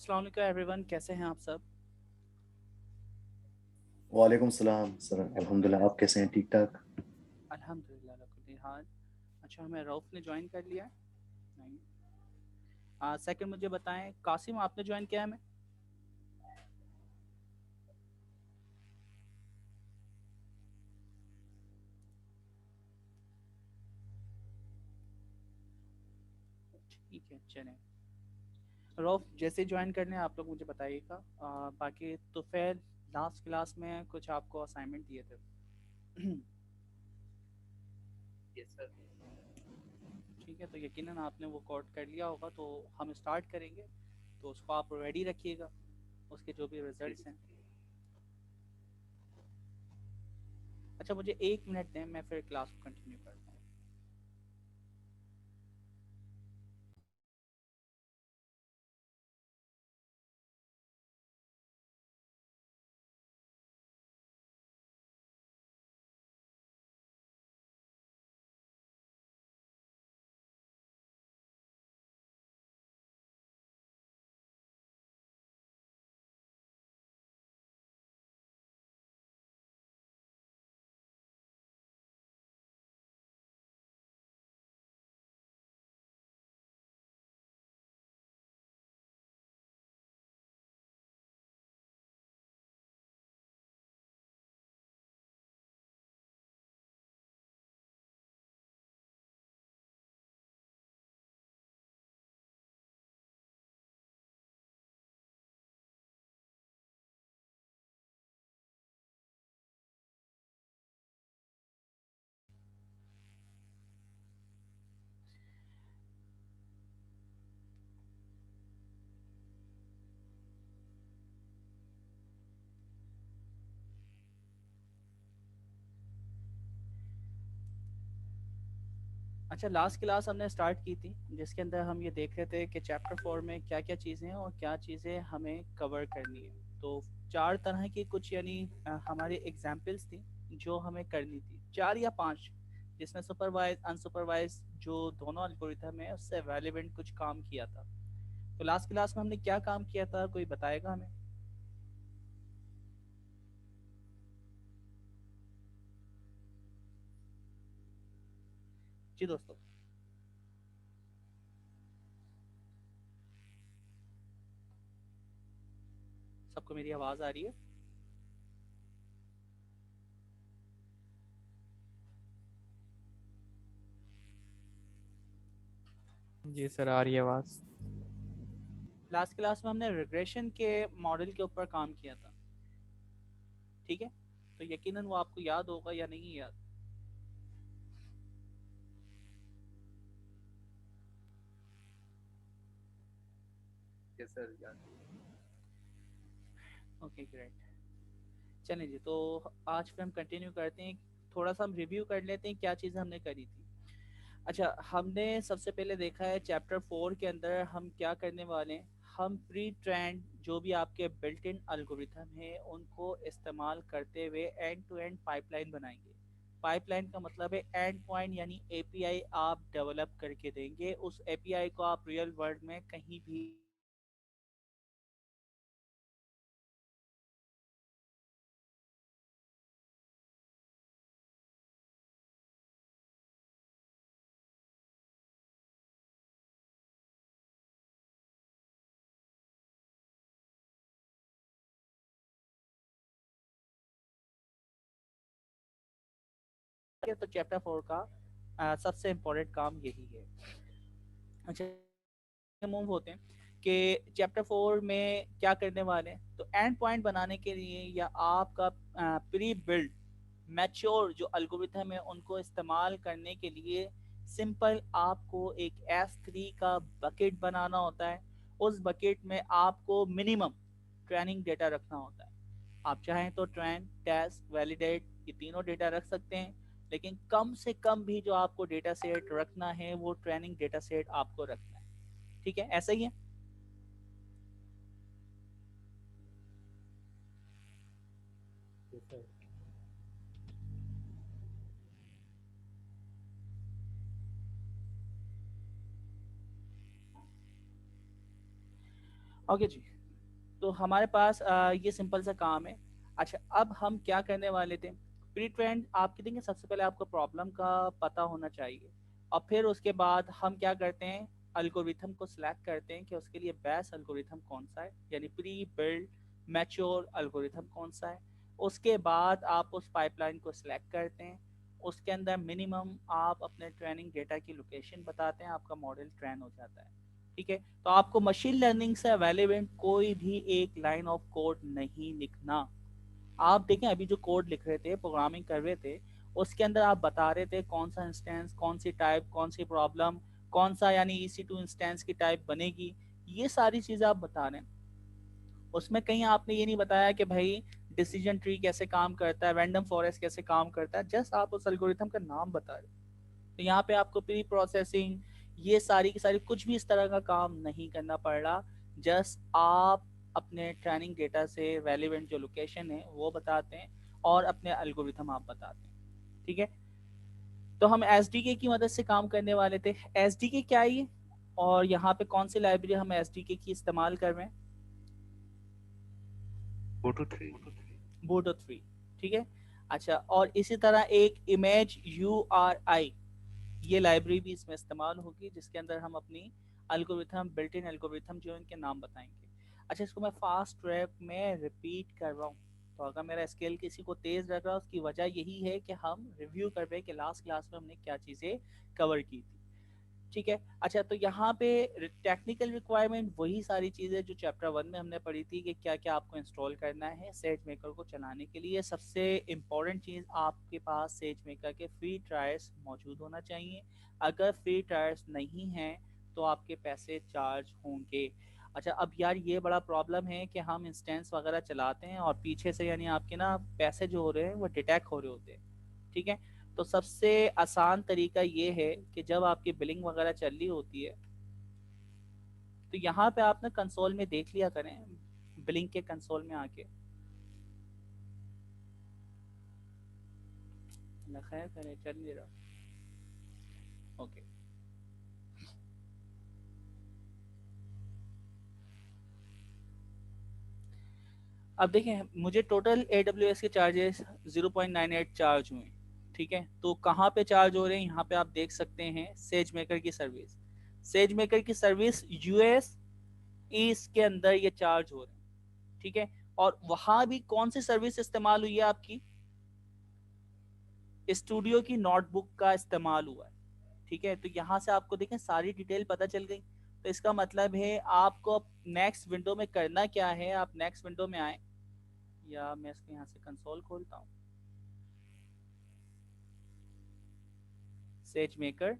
अस्सलाम वालेकुम एवरीवन, कैसे हैं आप सब? वालेकुम सलाम सर। अल्हम्दुलिल्लाह, आप कैसे हैं? ठीक ठाक। अल्हम्दुलिल्लाह अला कुल्ली हाल। अच्छा, हमें रऊफ़ ने ज्वाइन कर लिया है? नहीं। सेकंड मुझे बताएं, कासिम आपने ज्वाइन किया है हमें? ठीक है, चलें। रऊफ़ जैसे ज्वाइन करने आप लोग मुझे बताइएगा। बाकी तो फिर लास्ट क्लास में कुछ आपको असाइनमेंट दिए थे। Yes sir. ठीक है, तो यकीनन आपने वो कोड कर लिया होगा, तो हम स्टार्ट करेंगे। तो उसको आप रेडी रखिएगा, उसके जो भी रिजल्ट्स हैं। अच्छा, मुझे 1 मिनट दें, मैं फिर क्लास को कंटिन्यू करता हूँ। अच्छा, लास्ट क्लास हमने स्टार्ट की थी, जिसके अंदर हम ये देख रहे थे कि चैप्टर 4 में क्या क्या चीज़ें हैं और क्या चीज़ें हमें कवर करनी है। तो 4 तरह की कुछ यानी हमारी एग्जाम्पल्स थी जो हमें करनी थी, 4 या 5, जिसमें सुपरवाइज अनसुपरवाइज जो दोनों एल्गोरिथम है उससे रेलिवेंट कुछ काम किया था। तो लास्ट क्लास में हमने क्या काम किया था, कोई बताएगा हमें? जी दोस्तों। सबको मेरी आवाज़ आ रही है? जी सर, आ रही है आवाज़। लास्ट क्लास में हमने रिग्रेशन के मॉडल के ऊपर काम किया था। ठीक है, तो यकीनन वो आपको याद होगा या नहीं याद? यस सर, याद। Okay, great. चलें जी, तो आज फिर हम कंटिन्यू करते हैं। थोड़ा सा हम रिव्यू कर लेते हैं क्या चीज़ें हमने करी थी। अच्छा, हमने सबसे पहले देखा है चैप्टर 4 के अंदर हम क्या करने वाले हैं। हम प्री ट्रेंड जो भी आपके बिल्ट इन एल्गोरिथम है उनको इस्तेमाल करते हुए एंड टू एंड पाइपलाइन बनाएंगे। पाइपलाइन का मतलब है एंड पॉइंट, यानी एपीआई आप डेवलप करके देंगे। उस एपीआई को आप रियल वर्ल्ड में कहीं भी तो चैप्टर 4 का सबसे इम्पोर्टेंट काम यही है। अच्छा, मूव होते हैं कि चैप्टर 4 में क्या करने वाले हैं। तो एंड पॉइंट बनाने के लिए या आपका प्री बिल्ड मैच्योर जो एल्गोरिथम है उनको इस्तेमाल करने के लिए सिंपल आपको एक S3 का बकेट बनाना होता है। उस बकेट में आपको मिनिमम ट्रेनिंग डेटा रखना होता है। आप चाहें तो ट्रेन, टेस्ट, वैलिडेट ये तीनों डेटा रख सकते हैं, लेकिन कम से कम भी जो आपको डेटा सेट रखना है वो ट्रेनिंग डेटा सेट आपको रखना है। ठीक है, ऐसा ही है। ओके जी, तो हमारे पास ये सिंपल सा काम है। अच्छा, अब हम क्या करने वाले थे, प्री ट्रेंड आपके देंगे। सबसे पहले आपको प्रॉब्लम का पता होना चाहिए, और फिर उसके बाद हम क्या करते हैं, अल्गोरिथम को सिलेक्ट करते हैं कि उसके लिए बेस्ट अल्गोरिथम कौन सा है, यानी प्री बिल्ड मैच्योर अल्गोरिथम कौन सा है। उसके बाद आप उस पाइपलाइन को सिलेक्ट करते हैं, उसके अंदर मिनिमम आप अपने ट्रेनिंग डेटा की लोकेशन बताते हैं, आपका मॉडल ट्रेन हो जाता है। ठीक है, तो आपको मशीन लर्निंग से अवेलेबल कोई भी एक लाइन ऑफ कोड नहीं लिखना। आप देखें, अभी जो कोड लिख रहे थे, प्रोग्रामिंग कर रहे थे, उसके अंदर आप बता रहे थे कौन सा इंस्टेंस, कौन सी टाइप, कौन सी प्रॉब्लम, कौन सा यानी EC2 इंस्टेंस की टाइप बनेगी, ये सारी चीज़ें आप बता रहे हैं। उसमें कहीं आपने ये नहीं बताया कि भाई डिसीजन ट्री कैसे काम करता है, रैंडम फॉरेस्ट कैसे काम करता है, जस्ट आप उस एल्गोरिथम का नाम बता रहे। तो यहाँ पे आपको प्री प्रोसेसिंग, ये सारी की सारी कुछ भी इस तरह का काम नहीं करना पड़ रहा। जस्ट आप अपने ट्रेनिंग डेटा से रेलिवेंट जो लोकेशन है वो बताते हैं, और अपने एल्गोरिथम आप बताते हैं। ठीक है, तो हम SDK की मदद से काम करने वाले थे। SDK क्या है ये, और यहाँ पे कौन सी लाइब्रेरी हम SDK की इस्तेमाल कर रहे हैं? Photo three. बूटो 3। ठीक है, अच्छा, और इसी तरह एक इमेज URI, ये लाइब्रेरी भी इसमें इस्तेमाल होगी, जिसके अंदर हम अपनी अल्गोरिथम, बिल्ट इन अल्गोरिथम जो इनके नाम बताएंगे। अच्छा, इसको मैं फास्ट ट्रैक में रिपीट कर रहा हूँ, तो अगर मेरा स्केल किसी को तेज लग रहा है, उसकी वजह यही है कि हम रिव्यू कर रहे हैं कि लास्ट क्लास में हमने क्या चीज़ें कवर की थी। ठीक है, अच्छा, तो यहाँ पे टेक्निकल रिक्वायरमेंट वही सारी चीज़ें जो चैप्टर 1 में हमने पढ़ी थी, कि क्या क्या आपको इंस्टॉल करना है सेज मेकर को चलाने के लिए। सबसे इम्पॉर्टेंट चीज़, आपके पास सेज मेकर के फ्री ट्रायल्स मौजूद होना चाहिए। अगर फ्री ट्रायल्स नहीं हैं तो आपके पैसे चार्ज होंगे। अच्छा, अब यार ये बड़ा प्रॉब्लम है कि हम इंस्टेंस वगैरह चलाते हैं और पीछे से यानी आपके ना पैसे जो हो रहे हैं वो डिटेक्ट हो रहे होते हैं। ठीक है, तो सबसे आसान तरीका ये है कि जब आपकी बिलिंग वगैरह चल रही होती है, तो यहाँ पे आप ना कंसोल में देख लिया करें, बिलिंग के कंसोल में आके। खैर करें, चल नहीं रहा। ओके, अब देखें, मुझे टोटल AWS के चार्जेस 0.98 चार्ज हुए। ठीक है, तो कहाँ पे चार्ज हो रहे हैं, यहाँ पे आप देख सकते हैं सेज मेकर की सर्विस। सेज मेकर की सर्विस US ईस्ट के अंदर ये चार्ज हो रहे हैं। ठीक है, और वहां भी कौन सी सर्विस इस्तेमाल हुई है आपकी, स्टूडियो की नोटबुक का इस्तेमाल हुआ है। ठीक है, तो यहाँ से आपको देखें सारी डिटेल पता चल गई। तो इसका मतलब है आपको नेक्स्ट विंडो में करना क्या है, आप नेक्स्ट विंडो में आए, या मैं इसको यहाँ से कंसोल खोलता हूँ, सेज मेकर।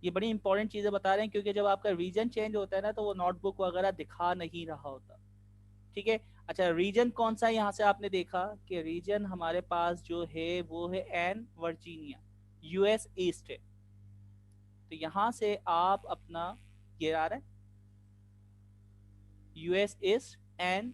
ये बड़ी इंपॉर्टेंट चीजें बता रहे हैं, क्योंकि जब आपका रीजन चेंज होता है ना, तो वो नोटबुक वगैरह दिखा नहीं रहा होता। ठीक है, अच्छा, रीजन कौन सा है, यहाँ से आपने देखा कि रीजन हमारे पास जो है वो है एन वर्जीनिया, US ईस्ट है। तो यहाँ से आप अपना, ये आ रहा है US ईस्ट एंड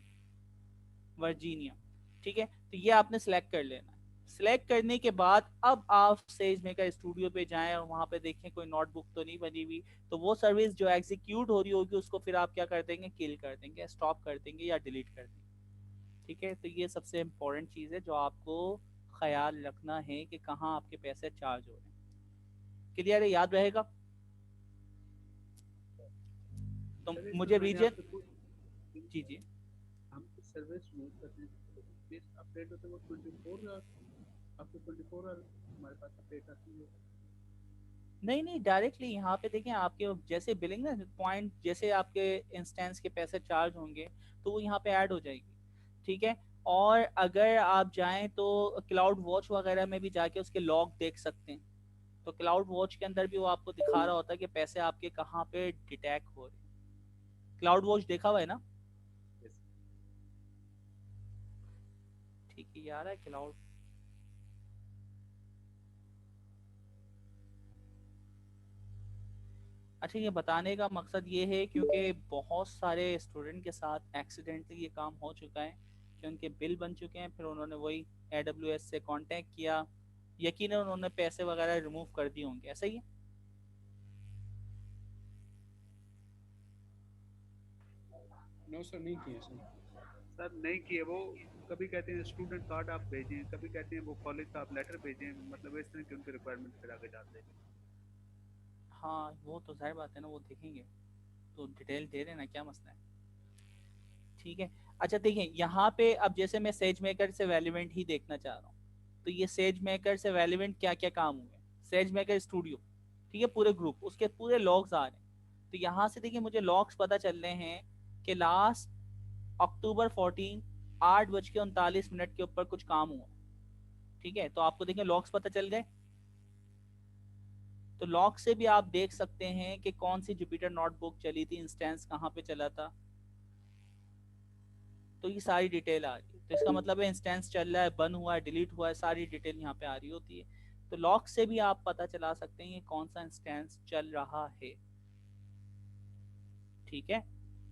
वर्जीनिया। ठीक है, तो ये आपने सेलेक्ट कर लेना है। सेलेक्ट करने के बाद अब आप सेज मेकर स्टूडियो पे जाएं और वहां पे देखें कोई नोटबुक तो नहीं बनी हुई। तो वो सर्विस जो एग्जीक्यूट हो रही होगी उसको फिर आप क्या कर देंगे, किल कर देंगे, स्टॉप कर देंगे या डिलीट कर देंगे। ठीक है, तो ये सबसे इम्पोर्टेंट चीज़ है जो आपको ख्याल रखना है कि कहाँ आपके पैसे चार्ज हो रहे हैं। क्लियर है, याद रहेगा? तो सर इसमें मुझे मैंने रीजन, आपसे पूछ जी जी, हम सर्विस यूज करते हैं तो बेस अपडेट होते हैं वो 24 आपको 24 हमारे पास अपडेट आती है। नहीं नहीं, डायरेक्टली यहाँ पे देखें, आपके जैसे बिलिंग ना पॉइंट, जैसे आपके इंस्टेंस के पैसे चार्ज होंगे तो वो यहाँ पे ऐड हो जाएगी। ठीक है, और अगर आप जाएं तो क्लाउड वॉच वगैरह में भी जाके उसके लॉग देख सकते हैं। तो क्लाउड वॉच के अंदर भी वो आपको दिखा रहा होता है कि पैसे आपके कहाँ पे डिटेक्ट हो रहे हैं। क्लाउड वॉच देखा हुआ है ना? ठीक है यार, है क्लाउड। अच्छा, ये बताने का मकसद ये है क्योंकि बहुत सारे स्टूडेंट के साथ एक्सीडेंटली ये काम हो चुका है कि उनके बिल बन चुके हैं, फिर उन्होंने वही AWS से कांटेक्ट किया, यकीनन उन्होंने पैसे वगैरह रिमूव कर दिए होंगे, ऐसा ही है। नो सर, नहीं किए सर नहीं किए वो। कभी कहते हैं स्टूडेंट कार्ड आप भेजें, कभी कहते हैं वो कॉलेज का आप लेटर भेजें, मतलब इस तरह की उनके रिक्वायरमेंट फिर आगे जाते हैं। हाँ वो तो जाहिर बात है ना, वो देखेंगे तो डिटेल दे रहे ना, क्या मसला है। ठीक है। अच्छा देखिए यहाँ पे अब जैसे मैं सेज मेकर से वेलिवेंट ही देखना चाह रहा हूँ, तो ये सेज मेकर से वेलिवेंट क्या क्या काम हुए। सेज मेकर स्टूडियो, ठीक है, पूरे ग्रुप उसके पूरे लॉग्स आ रहे हैं। तो यहाँ से देखिए मुझे लॉग्स पता चल रहे हैं कि लास्ट अक्टूबर 14 8:39 के ऊपर कुछ काम हुआ। ठीक है, तो आपको देखिए लॉग्स पता चल गए। तो लॉग से भी आप देख सकते हैं कि कौन सी जुपिटर नोटबुक चली थी, इंस्टेंस कहाँ पे चला था। तो ये सारी डिटेल आ रही है, तो इसका मतलब है इंस्टेंस चल रहा है, बंद हुआ है, डिलीट हुआ है, सारी डिटेल यहाँ पे आ रही होती है। तो लॉग से भी आप पता चला सकते हैं कौन सा इंस्टेंस चल रहा है। ठीक है,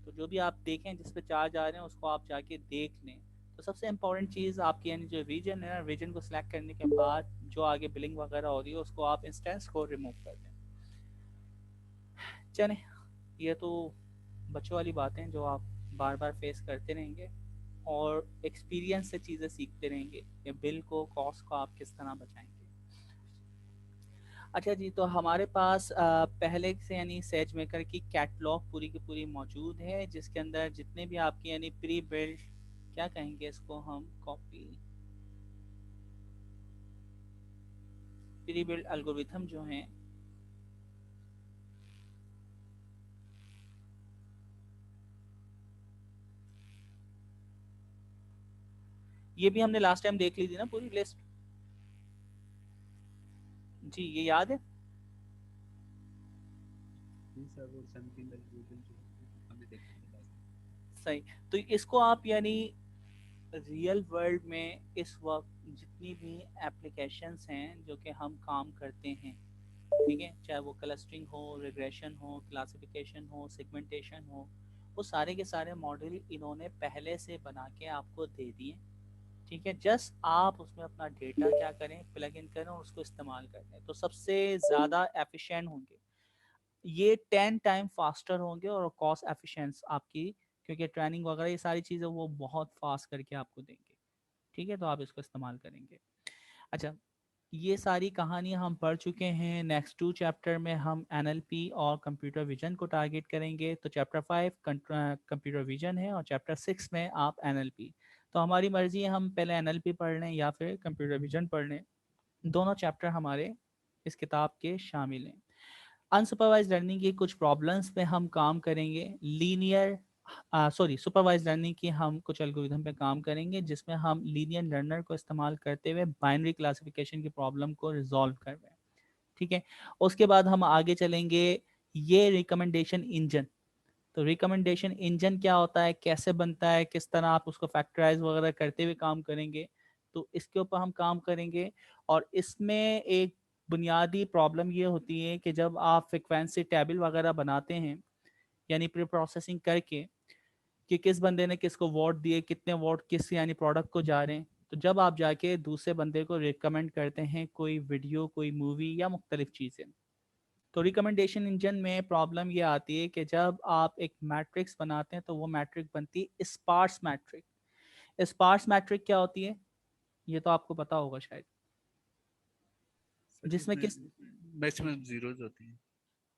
तो जो भी आप देखें जिस पे चार्ज आ रहे हैं उसको आप जाके देख लें। तो सबसे इंपॉर्टेंट चीज़ आपकी यानी जो रीजन है ना, रीजन को सिलेक्ट करने के बाद जो आगे बिलिंग वगैरह हो रही है उसको आप इंस्टेंस को रिमूव कर दें। चलें, ये तो बच्चों वाली बातें जो आप बार बार फेस करते रहेंगे और एक्सपीरियंस से चीज़ें सीखते रहेंगे कि बिल को, कॉस्ट को आप किस तरह बचाएंगे। अच्छा जी, तो हमारे पास पहले से यानी सेज मेकर की कैटलॉग पूरी की पूरी मौजूद है, जिसके अंदर जितने भी आपकी यानी प्री बिल्ड, क्या कहेंगे इसको हम, कॉपी प्री बिल्ड एल्गोरिथम जो हैं, ये भी हमने लास्ट टाइम देख ली थी ना पूरी लिस्ट। जी ये याद है। जी सर, वो समथिंग एल्गोरिथम जो हमने देखा था last सही। तो इसको आप यानी रियल वर्ल्ड में इस वक्त जितनी भी एप्लीकेशंस हैं जो कि हम काम करते हैं, ठीक है, चाहे वो क्लस्टरिंग हो, रिग्रेशन हो, क्लासिफिकेशन हो, सेगमेंटेशन हो, वो सारे के सारे मॉडल इन्होंने पहले से बना के आपको दे दिए। ठीक है, जस्ट आप उसमें अपना डेटा क्या करें, प्लग इन करें और उसको इस्तेमाल करें, तो सबसे ज़्यादा एफिशिएंट होंगे ये, 10 टाइम फास्टर होंगे और कॉस्ट एफिशिएंस आपकी, क्योंकि ट्रेनिंग वगैरह ये सारी चीज़ें वो बहुत फास्ट करके आपको देंगे। ठीक है, तो आप इसको इस्तेमाल करेंगे। अच्छा, ये सारी कहानी हम पढ़ चुके हैं। नेक्स्ट 2 चैप्टर में हम एनएलपी और कंप्यूटर विजन को टारगेट करेंगे। तो चैप्टर 5 कंप्यूटर विजन है और चैप्टर 6 में आप एनएलपी। तो हमारी मर्जी है हम पहले एनएलपी पढ़ लें या फिर कंप्यूटर विजन पढ़ लें, दोनों चैप्टर हमारे इस किताब के शामिल हैं। अनसुपरवाइज लर्निंग की कुछ प्रॉब्लम्स पे हम काम करेंगे, लीनियर सुपरवाइज लर्निंग की हम कुछ एल्गोरिथम पे काम करेंगे जिसमें हम लीनियर लर्नर को इस्तेमाल करते हुए बाइनरी क्लासिफिकेशन की प्रॉब्लम को रिजॉल्व कर रहे हैं। ठीक है, उसके बाद हम आगे चलेंगे, ये रिकमेंडेशन इंजन। तो रिकमेंडेशन इंजन क्या होता है, कैसे बनता है, किस तरह आप उसको फैक्टराइज वगैरह करते हुए काम करेंगे, तो इसके ऊपर हम काम करेंगे। और इसमें एक बुनियादी प्रॉब्लम ये होती है कि जब आप फ्रिक्वेंसी टेबल वगैरह बनाते हैं, यानी प्री प्रोसेसिंग करके कि किस बंदे ने किसको वोट दिए, कितने वोट किस यानी प्रोडक्ट को जा रहे हैं, तो जब आप जाके दूसरे बंदे को रिकमेंड करते हैं कोई वीडियो, कोई मूवी या मुख्तलिफ चीज़ें, तो रिकमेंडेशन इंजन में प्रॉब्लम ये आती है कि जब आप एक मैट्रिक्स बनाते हैं तो वो मैट्रिक बनती है स्पार्स मैट्रिक। स्पार्स मैट्रिक क्या होती है, ये तो आपको पता होगा शायद, सर जिसमें किस, जिसमें मैक्सिमम जीरोज होती हैं।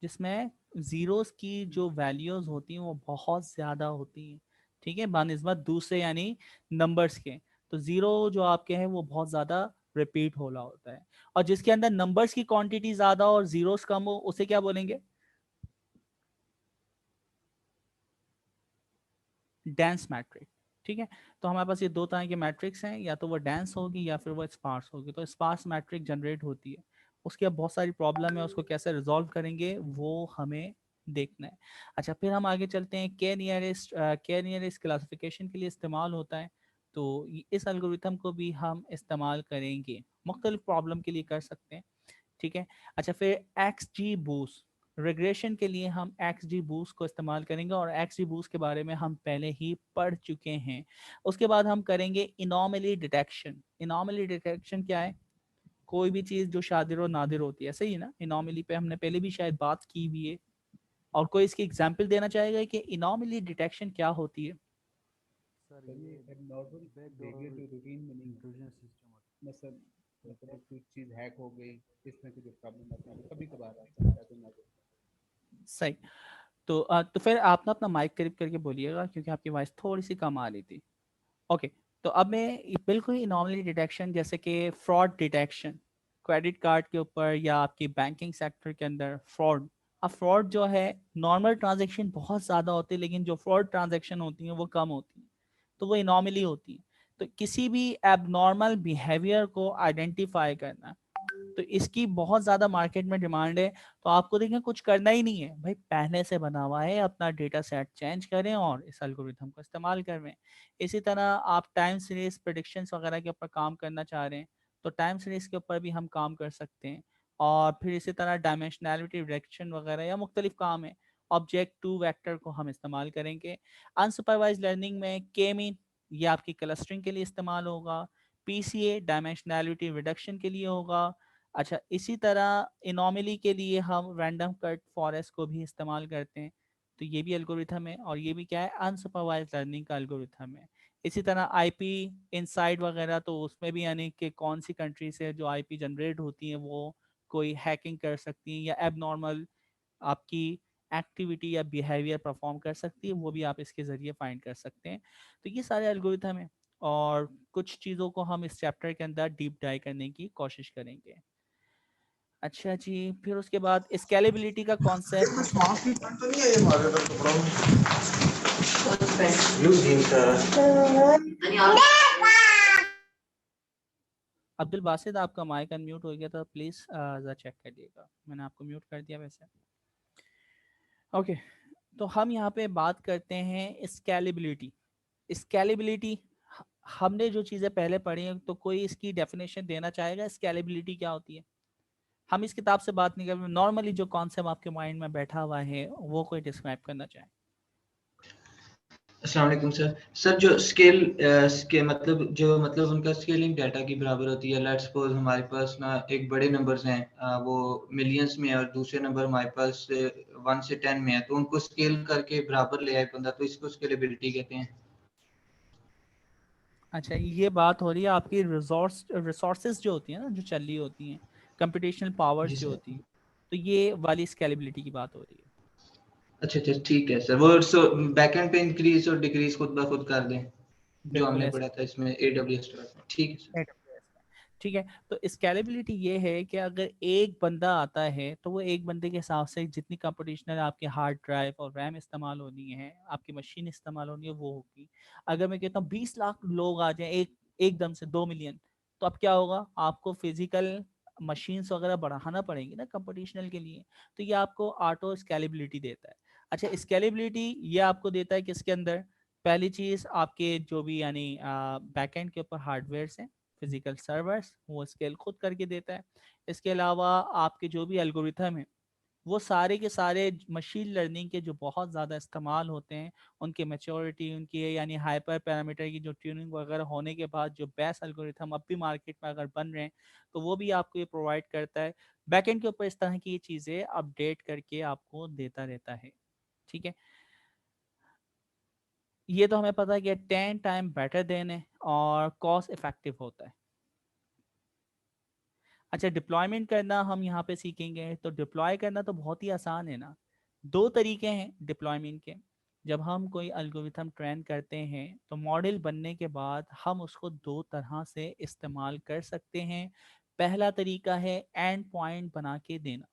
जिसमें जीरोस की जो वैल्यूज होती हैं वो बहुत ज़्यादा होती हैं। ठीक है, बानिस्बत दूसरे यानी नंबर्स के, तो ज़ीरो जो आपके हैं वो बहुत ज़्यादा रिपीट हो रहा होता है। और जिसके अंदर नंबर्स की क्वांटिटी ज़्यादा और जीरोस कम हो उसे क्या बोलेंगे, डेंस मैट्रिक। ठीक है, तो हमारे पास ये दो तरह के मैट्रिक्स हैं, या तो वो डेंस होगी या फिर वो स्पार्स होगी। तो स्पार्स मैट्रिक जनरेट होती है, उसकी अब बहुत सारी प्रॉब्लम है, उसको कैसे रिजॉल्व करेंगे वो हमें देखना है। अच्छा, फिर हम आगे चलते हैं, के नियरेस्ट क्लासिफिकेशन के लिए इस्तेमाल होता है। तो इस एल्गोरिथम को भी हम इस्तेमाल करेंगे, मुख्तलिफ प्रॉब्लम के लिए कर सकते हैं। ठीक है, अच्छा फिर एक्स जी बूस्ट, रिग्रेशन के लिए हम एक्स जी बूस्ट को इस्तेमाल करेंगे और एक्स जी बूस्ट के बारे में हम पहले ही पढ़ चुके हैं। उसके बाद हम करेंगे इनॉमली डिटेक्शन। इनॉमली डिटेक्शन क्या है, कोई भी चीज़ जो शादिर और नादिर होती है, सही है ना, इनॉमली पे हमने पहले भी शायद बात की भी है। और कोई इसकी एग्जाम्पल देना चाहेगा कि इनॉमली डिटेक्शन क्या होती है? सर ये एबनॉर्मल बिहेवियर जो रूटीन में नहीं है, मतलब कोई चीज़ हैक हो गई, इस तरह की जो प्रॉब्लम आती है कभी कभार आ सकता है, तो ना सही। तो फिर आप ना अपना माइक करीब करके बोलिएगा क्योंकि आपकी वॉइस थोड़ी सी कम आ रही थी। ओके। तो अब मैं बिल्कुल इनॉमली डिटेक्शन जैसे कि फ्रॉड डिटेक्शन, क्रेडिट कार्ड के ऊपर या आपकी बैंकिंग सेक्टर के अंदर फ्रॉड। अब फ्रॉड जो है, नॉर्मल ट्रांजैक्शन बहुत ज़्यादा होती है लेकिन जो फ्रॉड ट्रांजैक्शन होती हैं वो कम होती हैं, तो वो इनॉमली होती है। तो किसी भी एबनॉर्मल बिहेवियर को आइडेंटिफाई करना, तो इसकी बहुत ज़्यादा मार्केट में डिमांड है। तो आपको देखें कुछ करना ही नहीं है भाई, पहले से बना हुआ है, अपना डेटा सेट चेंज करें और इस एल्गोरिथम को इस्तेमाल करें। इसी तरह आप टाइम सीरीज प्रेडिक्शंस वगैरह के ऊपर काम करना चाह रहे हैं तो टाइम सीरीज के ऊपर भी हम काम कर सकते हैं। और फिर इसी तरह डायमेंशनैलिटी रिडक्शन वगैरह या मुख्तलिफ काम है, ऑब्जेक्ट टू वेक्टर को हम इस्तेमाल करेंगे। अनसुपरवाइज लर्निंग में के मीन ये आपकी क्लस्टरिंग के लिए इस्तेमाल होगा, पीसीए डायमेंशनैलिटी रिडक्शन के लिए होगा। अच्छा, इसी तरह इनॉमली के लिए हम रैंडम कट फॉरेस्ट को भी इस्तेमाल करते हैं, तो ये भी एल्गोरिथम है और ये भी क्या है, अनसुपरवाइज लर्निंग का एल्गोरिथम है। इसी तरह आईपी इनसाइड वगैरह, तो उसमें भी यानी कि कौन सी कंट्री से जो आईपी जनरेट होती हैं वो कोई हैकिंग कर सकती हैं या एबनॉर्मल आपकी एक्टिविटी या बिहेवियर परफॉर्म कर सकती है, वो भी आप इसके ज़रिए फाइंड कर सकते हैं। तो ये सारे एल्गोरिथम हैं और कुछ चीज़ों को हम इस चैप्टर के अंदर डीप डाइव करने की कोशिश करेंगे। अच्छा जी, फिर उसके बाद स्केलेबिलिटी का कॉन्सेप्ट। अब्दुल बासित, आपका माइक अनम्यूट हो गया था, प्लीज़ ज़रा चेक करिएगा, मैंने आपको म्यूट कर दिया वैसे। ओके। तो हम यहाँ पे बात करते हैं स्केलेबिलिटी। स्केलेबिलिटी, हमने जो चीज़ें पहले पढ़ी हैं, तो कोई इसकी डेफिनेशन देना चाहेगा स्केलेबिलिटी क्या होती है? हम इस किताब से बात नहीं कर रहे, नॉर्मली जो कॉन्सेप्ट आपके माइंड में बैठा हुआ है वो कोई डिस्क्राइब करना चाहे। अस्सलाम वालेकुम सर। सर जो स्केल के मतलब जो मतलब उनका स्केलिंग डाटा की बराबर होती है। लेट्स सपोज हमारे पास ना एक बड़े नंबर्स हैं, वो मिलियंस में है और दूसरे नंबर हमारे पास 1 से 10 में है, तो उनको स्केल करके बराबर ले आए बंदा, तो इसको स्केलेबिलिटी कहते हैं। अच्छा, ये बात हो रही है आपकी रिसोर्सेज जो होती है ना, जो चल रही होती हैं, कंप्यूटेशनल पावर्स जी जो सर। होती है, तो ये वाली स्केलेबिलिटी की बात हो रही है। अच्छा अच्छा, ठीक है सर। वो बैकएंड पे इंक्रीज और डिक्रीज खुद ब खुद कर दें, जो बिल्कुल हमने ऐसा। पढ़ा था इसमें AWS में। ठीक है सर। AWS में। ठीक है, तो स्केलेबिलिटी ये है कि अगर एक बंदा आता है तो वो एक बंदे के हिसाब से जितनी कंप्यूटेशनल आपके हार्ड ड्राइव और रैम इस्तेमाल होनी है, आपकी मशीन इस्तेमाल होनी है, वो होगी। अगर मैं कहता हूँ 20 लाख लोग आ जाएं एकदम से 2 मिलियन, तो अब क्या होगा, आपको फिजिकल मशीन्स वगैरह बढ़ाना पड़ेंगी ना कंप्यूटेशनल के लिए। तो ये आपको ऑटो स्केलेबिलिटी देता है। अच्छा, स्केलेबिलिटी ये आपको देता है किसके अंदर? पहली चीज़ आपके जो भी यानी बैकएंड के ऊपर हार्डवेयर हैं, फिजिकल सर्वर्स, वो स्केल खुद करके देता है। इसके अलावा आपके जो भी एल्गोरिथम है वो सारे के सारे मशीन लर्निंग के जो बहुत ज़्यादा इस्तेमाल होते हैं, उनकी मैच्योरिटी, उनकी यानी हाइपर पैरामीटर की जो ट्यूनिंग वगैरह होने के बाद जो बेस्ट एल्गोरिथम अब भी मार्केट में अगर बन रहे हैं, तो वो भी आपको ये प्रोवाइड करता है। बैकएंड के ऊपर इस तरह की ये चीज़ें अपडेट करके आपको देता रहता है। ठीक है, ये तो हमें पता है कि 10 टाइम बेटर देन है और कॉस्ट इफेक्टिव होता है। अच्छा, डिप्लॉयमेंट करना हम यहाँ पे सीखेंगे, तो डिप्लॉय करना तो बहुत ही आसान है ना। दो तरीके हैं डिप्लॉयमेंट के। जब हम कोई एल्गोरिथम ट्रेन करते हैं तो मॉडल बनने के बाद हम उसको दो तरह से इस्तेमाल कर सकते हैं। पहला तरीका है एंड पॉइंट बना के देना।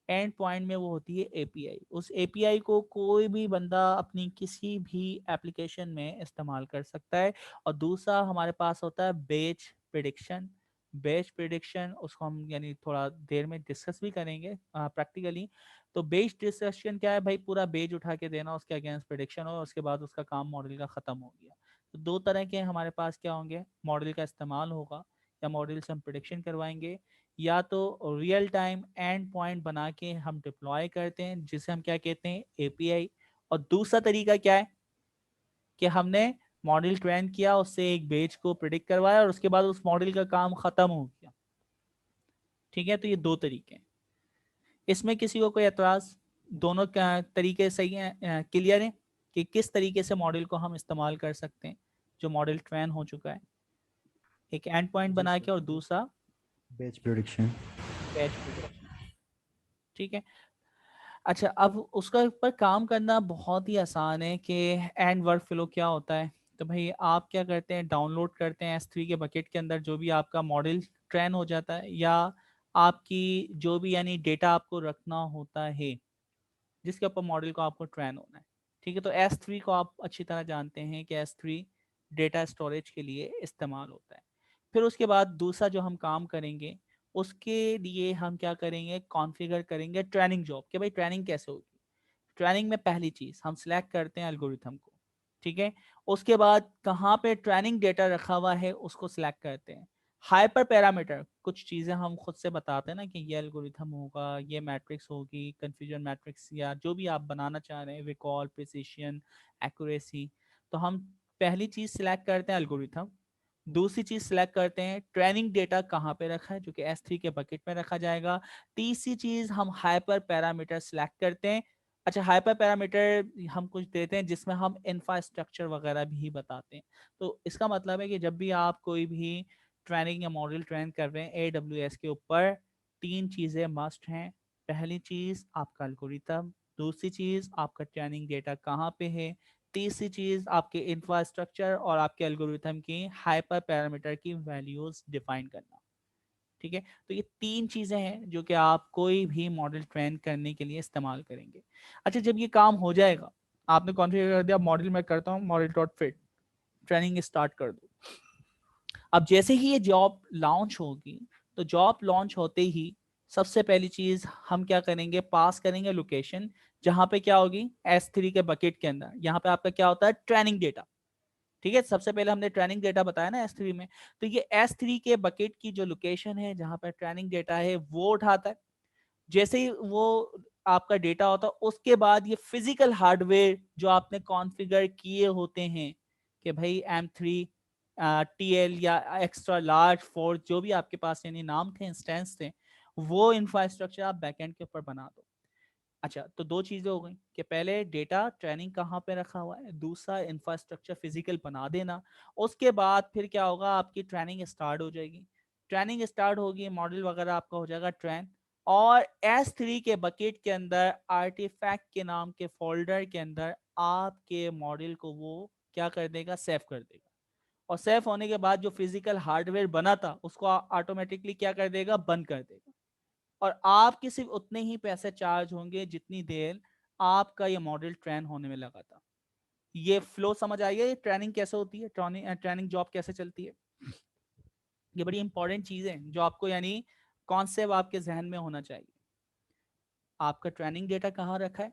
एंड पॉइंट में वो होती है एपीआई, उस एपीआई को कोई भी बंदा अपनी किसी भी एप्लीकेशन में इस्तेमाल कर सकता है। और दूसरा हमारे पास होता है बेच प्रिडिक्शन। बेच प्रिडिक्शन उसको हम यानी थोड़ा देर में डिस्कस भी करेंगे प्रैक्टिकली। तो बेच डिस्कशन क्या है भाई, पूरा बेच उठा के देना, उसके अगेंस्ट प्रिडिक्शन हो, उसके बाद उसका काम मॉडल का ख़त्म हो गया। तो दो तरह के हमारे पास क्या होंगे, मॉडल का इस्तेमाल होगा या मॉडल से हम प्रिडिक्शन करवाएंगे, या तो रियल टाइम एंड पॉइंट बना के हम डिप्लॉय करते हैं जिसे हम क्या कहते हैं, एपीआई। और दूसरा तरीका क्या है कि हमने मॉडल ट्रेन किया, उससे एक बेच को प्रिडिक्ट करवाया और उसके बाद उस मॉडल का काम खत्म हो गया। ठीक है, तो ये दो तरीके हैं। इसमें किसी को कोई एतराज? दोनों तरीके सही हैं, क्लियर है कि किस तरीके से मॉडल को हम इस्तेमाल कर सकते हैं जो मॉडल ट्रेन हो चुका है, एक एंड पॉइंट बना के और दूसरा बैच प्रेडिक्शन। Batch prediction. ठीक है। अच्छा, अब उसका ऊपर काम करना बहुत ही आसान है कि एंड वर्क फ्लो क्या होता है। तो भाई आप क्या करते हैं, डाउनलोड करते हैं S3 के बकेट के अंदर जो भी आपका मॉडल ट्रेन हो जाता है, या आपकी जो भी यानी डेटा आपको रखना होता है जिसके ऊपर मॉडल को आपको ट्रेन होना है। ठीक है, तो S3 को आप अच्छी तरह जानते हैं कि S3 डेटा स्टोरेज के लिए इस्तेमाल होता है। फिर उसके बाद दूसरा जो हम काम करेंगे उसके लिए हम क्या करेंगे, कॉन्फ़िगर करेंगे ट्रेनिंग जॉब कि भाई ट्रेनिंग कैसे होगी। ट्रेनिंग में पहली चीज हम सिलेक्ट करते हैं एल्गोरिथम को। ठीक है, उसके बाद कहाँ पे ट्रेनिंग डेटा रखा हुआ है उसको सिलेक्ट करते हैं। हाइपर पैरामीटर कुछ चीजें हम खुद से बताते हैं ना कि ये एल्गोरिथम होगा, ये मैट्रिक्स होगी, कंफ्यूजन मैट्रिक्स या जो भी आप बनाना चाह रहे हैं, रिकॉल, प्रिसिशन, एक्यूरेसी। तो हम पहली चीज सिलेक्ट करते हैं एल्गोरिथम। दूसरी चीज सिलेक्ट करते हैं ट्रेनिंग डेटा कहाँ पे रखा है, जो कि S3 के बकेट में रखा जाएगा। तीसरी चीज हम हाइपर पैरामीटर सिलेक्ट करते हैं। अच्छा, हाइपर पैरामीटर हम कुछ देते हैं जिसमें हम इंफ्रास्ट्रक्चर वगैरह भी बताते हैं। तो इसका मतलब है कि जब भी आप कोई भी ट्रेनिंग या मॉडल ट्रेन कर रहे हैं AWS के ऊपर, तीन चीज़ें मस्ट हैं। पहली चीज़ आपका एल्गोरिथम, दूसरी चीज़ आपका ट्रेनिंग डेटा कहाँ पे है, तीसरी चीज़ आपके इंफ्रास्ट्रक्चर और आपके एल्गोरिथम की हाइपर पैरामीटर की वैल्यूज डिफाइन करना। ठीक है, तो ये तीन चीजें हैं जो कि आप कोई भी मॉडल ट्रेन करने के लिए इस्तेमाल करेंगे। अच्छा, जब ये काम हो जाएगा, आपने कॉन्फ़िगर कर दिया मॉडल, मैं करता हूँ model dot fit, training start कर दो। अब जैसे ही ये जॉब लॉन्च होगी, तो जॉब लॉन्च होते ही सबसे पहली चीज हम क्या करेंगे, पास करेंगे लोकेशन जहां पे क्या होगी S3 के बकेट के अंदर। यहाँ पे आपका क्या होता है, ट्रेनिंग डेटा। ठीक है, सबसे पहले हमने ट्रेनिंग डेटा बताया ना S3 में, तो ये S3 के बकेट की जो लोकेशन है जहां पर ट्रेनिंग डेटा है वो उठाता है। जैसे ही वो आपका डेटा होता है उसके बाद ये फिजिकल हार्डवेयर जो आपने कॉन्फ़िगर किए होते हैं कि भाई M3 TL या एक्स्ट्रा लार्ज फोर्स जो भी आपके पास यानी नाम थे, इंस्टेंस थे, वो इंफ्रास्ट्रक्चर आप बैकएंड के ऊपर बना दो। अच्छा, तो दो चीजें हो गई कि पहले डेटा ट्रेनिंग कहाँ पे रखा हुआ है, दूसरा इंफ्रास्ट्रक्चर फिजिकल बना देना। उसके बाद फिर क्या होगा, आपकी ट्रेनिंग स्टार्ट हो जाएगी। ट्रेनिंग स्टार्ट होगी, मॉडल वगैरह आपका हो जाएगा ट्रेन, और S3 के बकेट के अंदर आर्टिफैक्ट के नाम के फोल्डर के अंदर आपके मॉडल को वो क्या कर देगा, सेव कर देगा। और सेव होने के बाद जो फिजिकल हार्डवेयर बना था उसको ऑटोमेटिकली क्या कर देगा, बंद कर देगा। और आपके सिर्फ उतने ही पैसे चार्ज होंगे जितनी देर आपका ये मॉडल ट्रेन होने में लगा था। ये फ्लो समझ आइए, ये ट्रेनिंग कैसे होती है, ट्रेनिंग जॉब कैसे चलती है। ये बड़ी इंपॉर्टेंट चीज है जो आपको यानी कॉन्सेप्ट आपके जहन में होना चाहिए। आपका ट्रेनिंग डेटा कहाँ रखा है,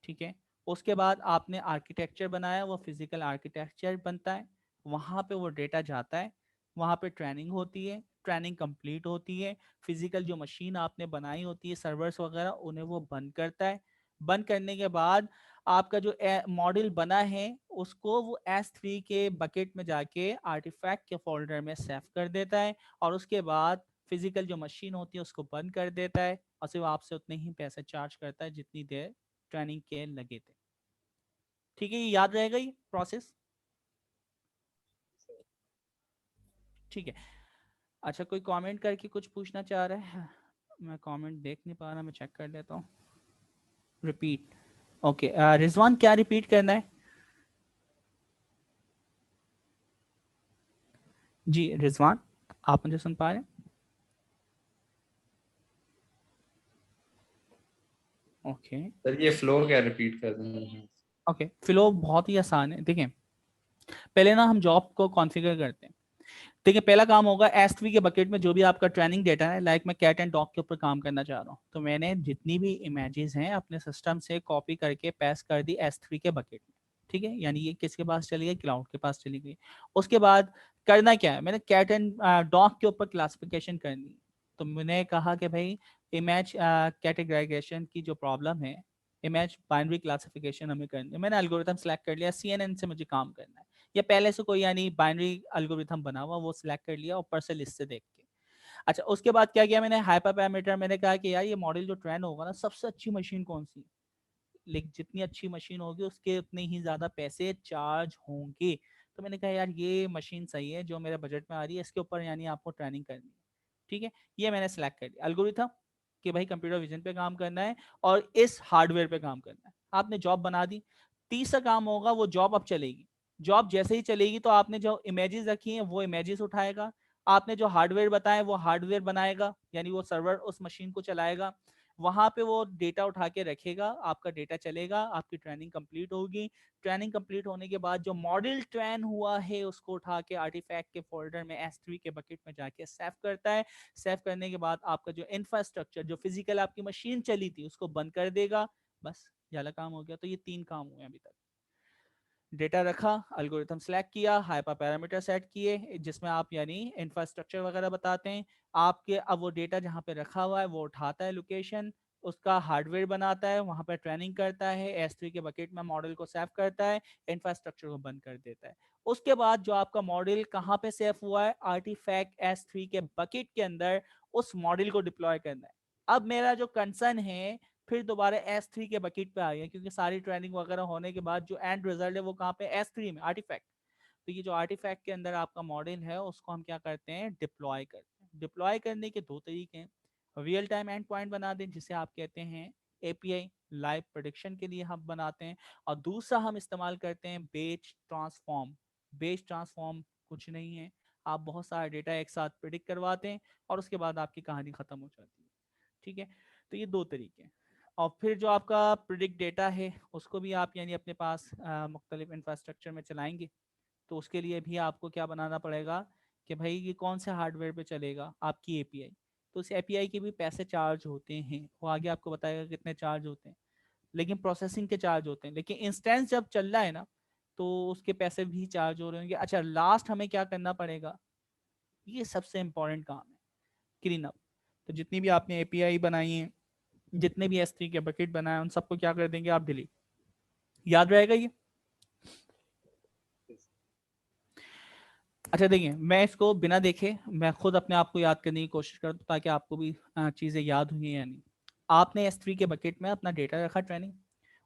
ठीक है, उसके बाद आपने आर्किटेक्चर बनाया, वो फिजिकल आर्किटेक्चर बनता है, वहां पे वो डेटा जाता है, वहां पे ट्रेनिंग होती है, ट्रेनिंग कंप्लीट होती है, फिजिकल जो मशीन आपने बनाई होती है, सर्वर्स वगैरह, उन्हें वो बंद करता है। बंद करने के बाद आपका जो मॉडल बना है उसको वो S3 के बकेट में जाके आर्टिफैक्ट के फोल्डर में सेव कर देता है, और उसके बाद फिजिकल जो मशीन होती है उसको बंद कर देता है, और सिर्फ आपसे उतने ही पैसे चार्ज करता है जितनी देर ट्रेनिंग के लगे थे। ठीक है, ये याद रहेगा ये प्रोसेस। ठीक है। अच्छा, कोई कमेंट करके कुछ पूछना चाह रहा है, मैं कमेंट देख नहीं पा रहा, मैं चेक कर लेता हूँ। रिपीट, ओके, रिजवान क्या रिपीट करना है? जी रिजवान, आप मुझे सुन पा रहे हैं? ओके सर ये फ्लो क्या रिपीट कर देंगे? ओके, फ्लो बहुत ही आसान है। देखिए, पहले ना हम जॉब को कॉन्फ़िगर करते हैं। देखिए, पहला काम होगा S3 के बकेट में जो भी आपका ट्रेनिंग डेटा है, लाइक मैं कैट एंड डॉग के ऊपर काम करना चाह रहा हूँ, तो मैंने जितनी भी इमेजेस हैं अपने सिस्टम से कॉपी करके पेस्ट कर दी S3 के बकेट में। ठीक है, यानी ये किसके पास चली गई, क्लाउड के पास चली गई। उसके बाद करना क्या है, मैंने कैट एंड डॉग के ऊपर क्लासिफिकेशन करनी है। तो मैंने कहा कि भाई इमेज कैटेगराइजेशन की जो प्रॉब्लम है, इमेज बाइनरी क्लासिफिकेशन हमें करनी है। मैंने एल्गोरिथम सेलेक्ट कर लिया, CNN से मुझे काम करना है, या पहले से कोई यानी बाइनरी एल्गोरिथम बना हुआ वो सिलेक्ट कर लिया ऊपर से लिस्ट से देख के। अच्छा, उसके बाद क्या किया मैंने, हाइपर पैरामीटर, मैंने कहा कि यार ये मॉडल जो ट्रेन होगा ना, सबसे अच्छी मशीन कौन सी, जितनी अच्छी मशीन होगी उसके उतने ही ज़्यादा पैसे चार्ज होंगे। तो मैंने कहा यार ये मशीन सही है जो मेरे बजट में आ रही है, इसके ऊपर यानी आपको ट्रेनिंग करनी है। ठीक है, ये मैंने सेलेक्ट कर लिया एल्गोरिथम कि भाई कंप्यूटर विजन पे काम करना है और इस हार्डवेयर पे काम करना है। आपने जॉब बना दी। तीसरा काम होगा, वो जॉब अब चलेगी। जॉब जैसे ही चलेगी तो आपने जो इमेजेस रखी हैं वो इमेजेस उठाएगा, आपने जो हार्डवेयर बताया वो हार्डवेयर बनाएगा, यानी वो सर्वर उस मशीन को चलाएगा, वहां पे वो डेटा उठा के रखेगा, आपका डेटा चलेगा, आपकी ट्रेनिंग कंप्लीट होगी। ट्रेनिंग कंप्लीट होने के बाद जो मॉडल ट्रेन हुआ है उसको उठा के आर्टिफैक्ट के फोल्डर में S3 के बकेट में जाके सेव करता है। सेव करने के बाद आपका जो इंफ्रास्ट्रक्चर, जो फिजिकल आपकी मशीन चली थी उसको बंद कर देगा। बस ये वाला काम हो गया। तो ये 3 काम हुए अभी तक। डेटा रखा, एल्गोरिथम सेलेक्ट किया, हाइपर पैरामीटर सेट किए जिसमें आप यानी इंफ्रास्ट्रक्चर वगैरह बताते हैं आपके। अब वो डेटा जहाँ पे रखा हुआ है वो उठाता है लोकेशन, उसका हार्डवेयर बनाता है, वहाँ पर ट्रेनिंग करता है, S3 के बकेट में मॉडल को सेव करता है, इंफ्रास्ट्रक्चर को बंद कर देता है। उसके बाद जो आपका मॉडल कहाँ पे सेव हुआ है, आर्टिफैक्ट S3 के बकेट के अंदर, उस मॉडल को डिप्लॉय करना है। अब मेरा जो कंसर्न है फिर दोबारा S3 के बकेट पे आ गया, क्योंकि सारी ट्रेनिंग वगैरह होने के बाद जो एंड रिजल्ट है वो कहाँ पे, S3 में, आर्टिफैक्ट। तो ये जो आर्टिफैक्ट के अंदर आपका मॉडल है उसको हम क्या करते हैं, डिप्लॉय करते हैं। डिप्लॉय करने के 2 तरीके हैं। रियल टाइम एंड पॉइंट बना दें जिसे आप कहते हैं API, लाइव प्रोडिक्शन के लिए हम बनाते हैं। और दूसरा हम इस्तेमाल करते हैं बेच ट्रांसफॉर्म। बेच ट्रांसफॉर्म कुछ नहीं है, आप बहुत सारा डेटा एक साथ प्रिडिक्ट करवाते हैं और उसके बाद आपकी कहानी खत्म हो जाती है। ठीक है, तो ये 2 तरीके हैं। और फिर जो आपका प्रिडिक्ट डेटा है उसको भी आप यानी अपने पास मुख्तलिफ इंफ्रास्ट्रक्चर में चलाएंगे। तो उसके लिए भी आपको क्या बनाना पड़ेगा कि भाई ये कौन से हार्डवेयर पे चलेगा, आपकी API। तो उस API के भी पैसे चार्ज होते हैं, वो आगे आपको बताएगा कितने चार्ज होते हैं, लेकिन प्रोसेसिंग के चार्ज होते हैं। लेकिन इंस्टेंस जब चल रहा है ना तो उसके पैसे भी चार्ज हो रहे होंगे। अच्छा, लास्ट हमें क्या करना पड़ेगा, ये सबसे इंपॉर्टेंट काम है, क्लीन अप। तो जितनी भी आपने API बनाई है, जितने भी S3 के बकेट बनाए उन सबको क्या कर देंगे आप, डिलीट। याद रहेगा ये? अच्छा देखिए, मैं इसको बिना देखे मैं खुद अपने आप को याद करने की कोशिश करता हूँ ताकि आपको भी चीज़ें याद हुई हैं या नहीं। आपने S3 के बकेट में अपना डेटा रखा ट्रेनिंग,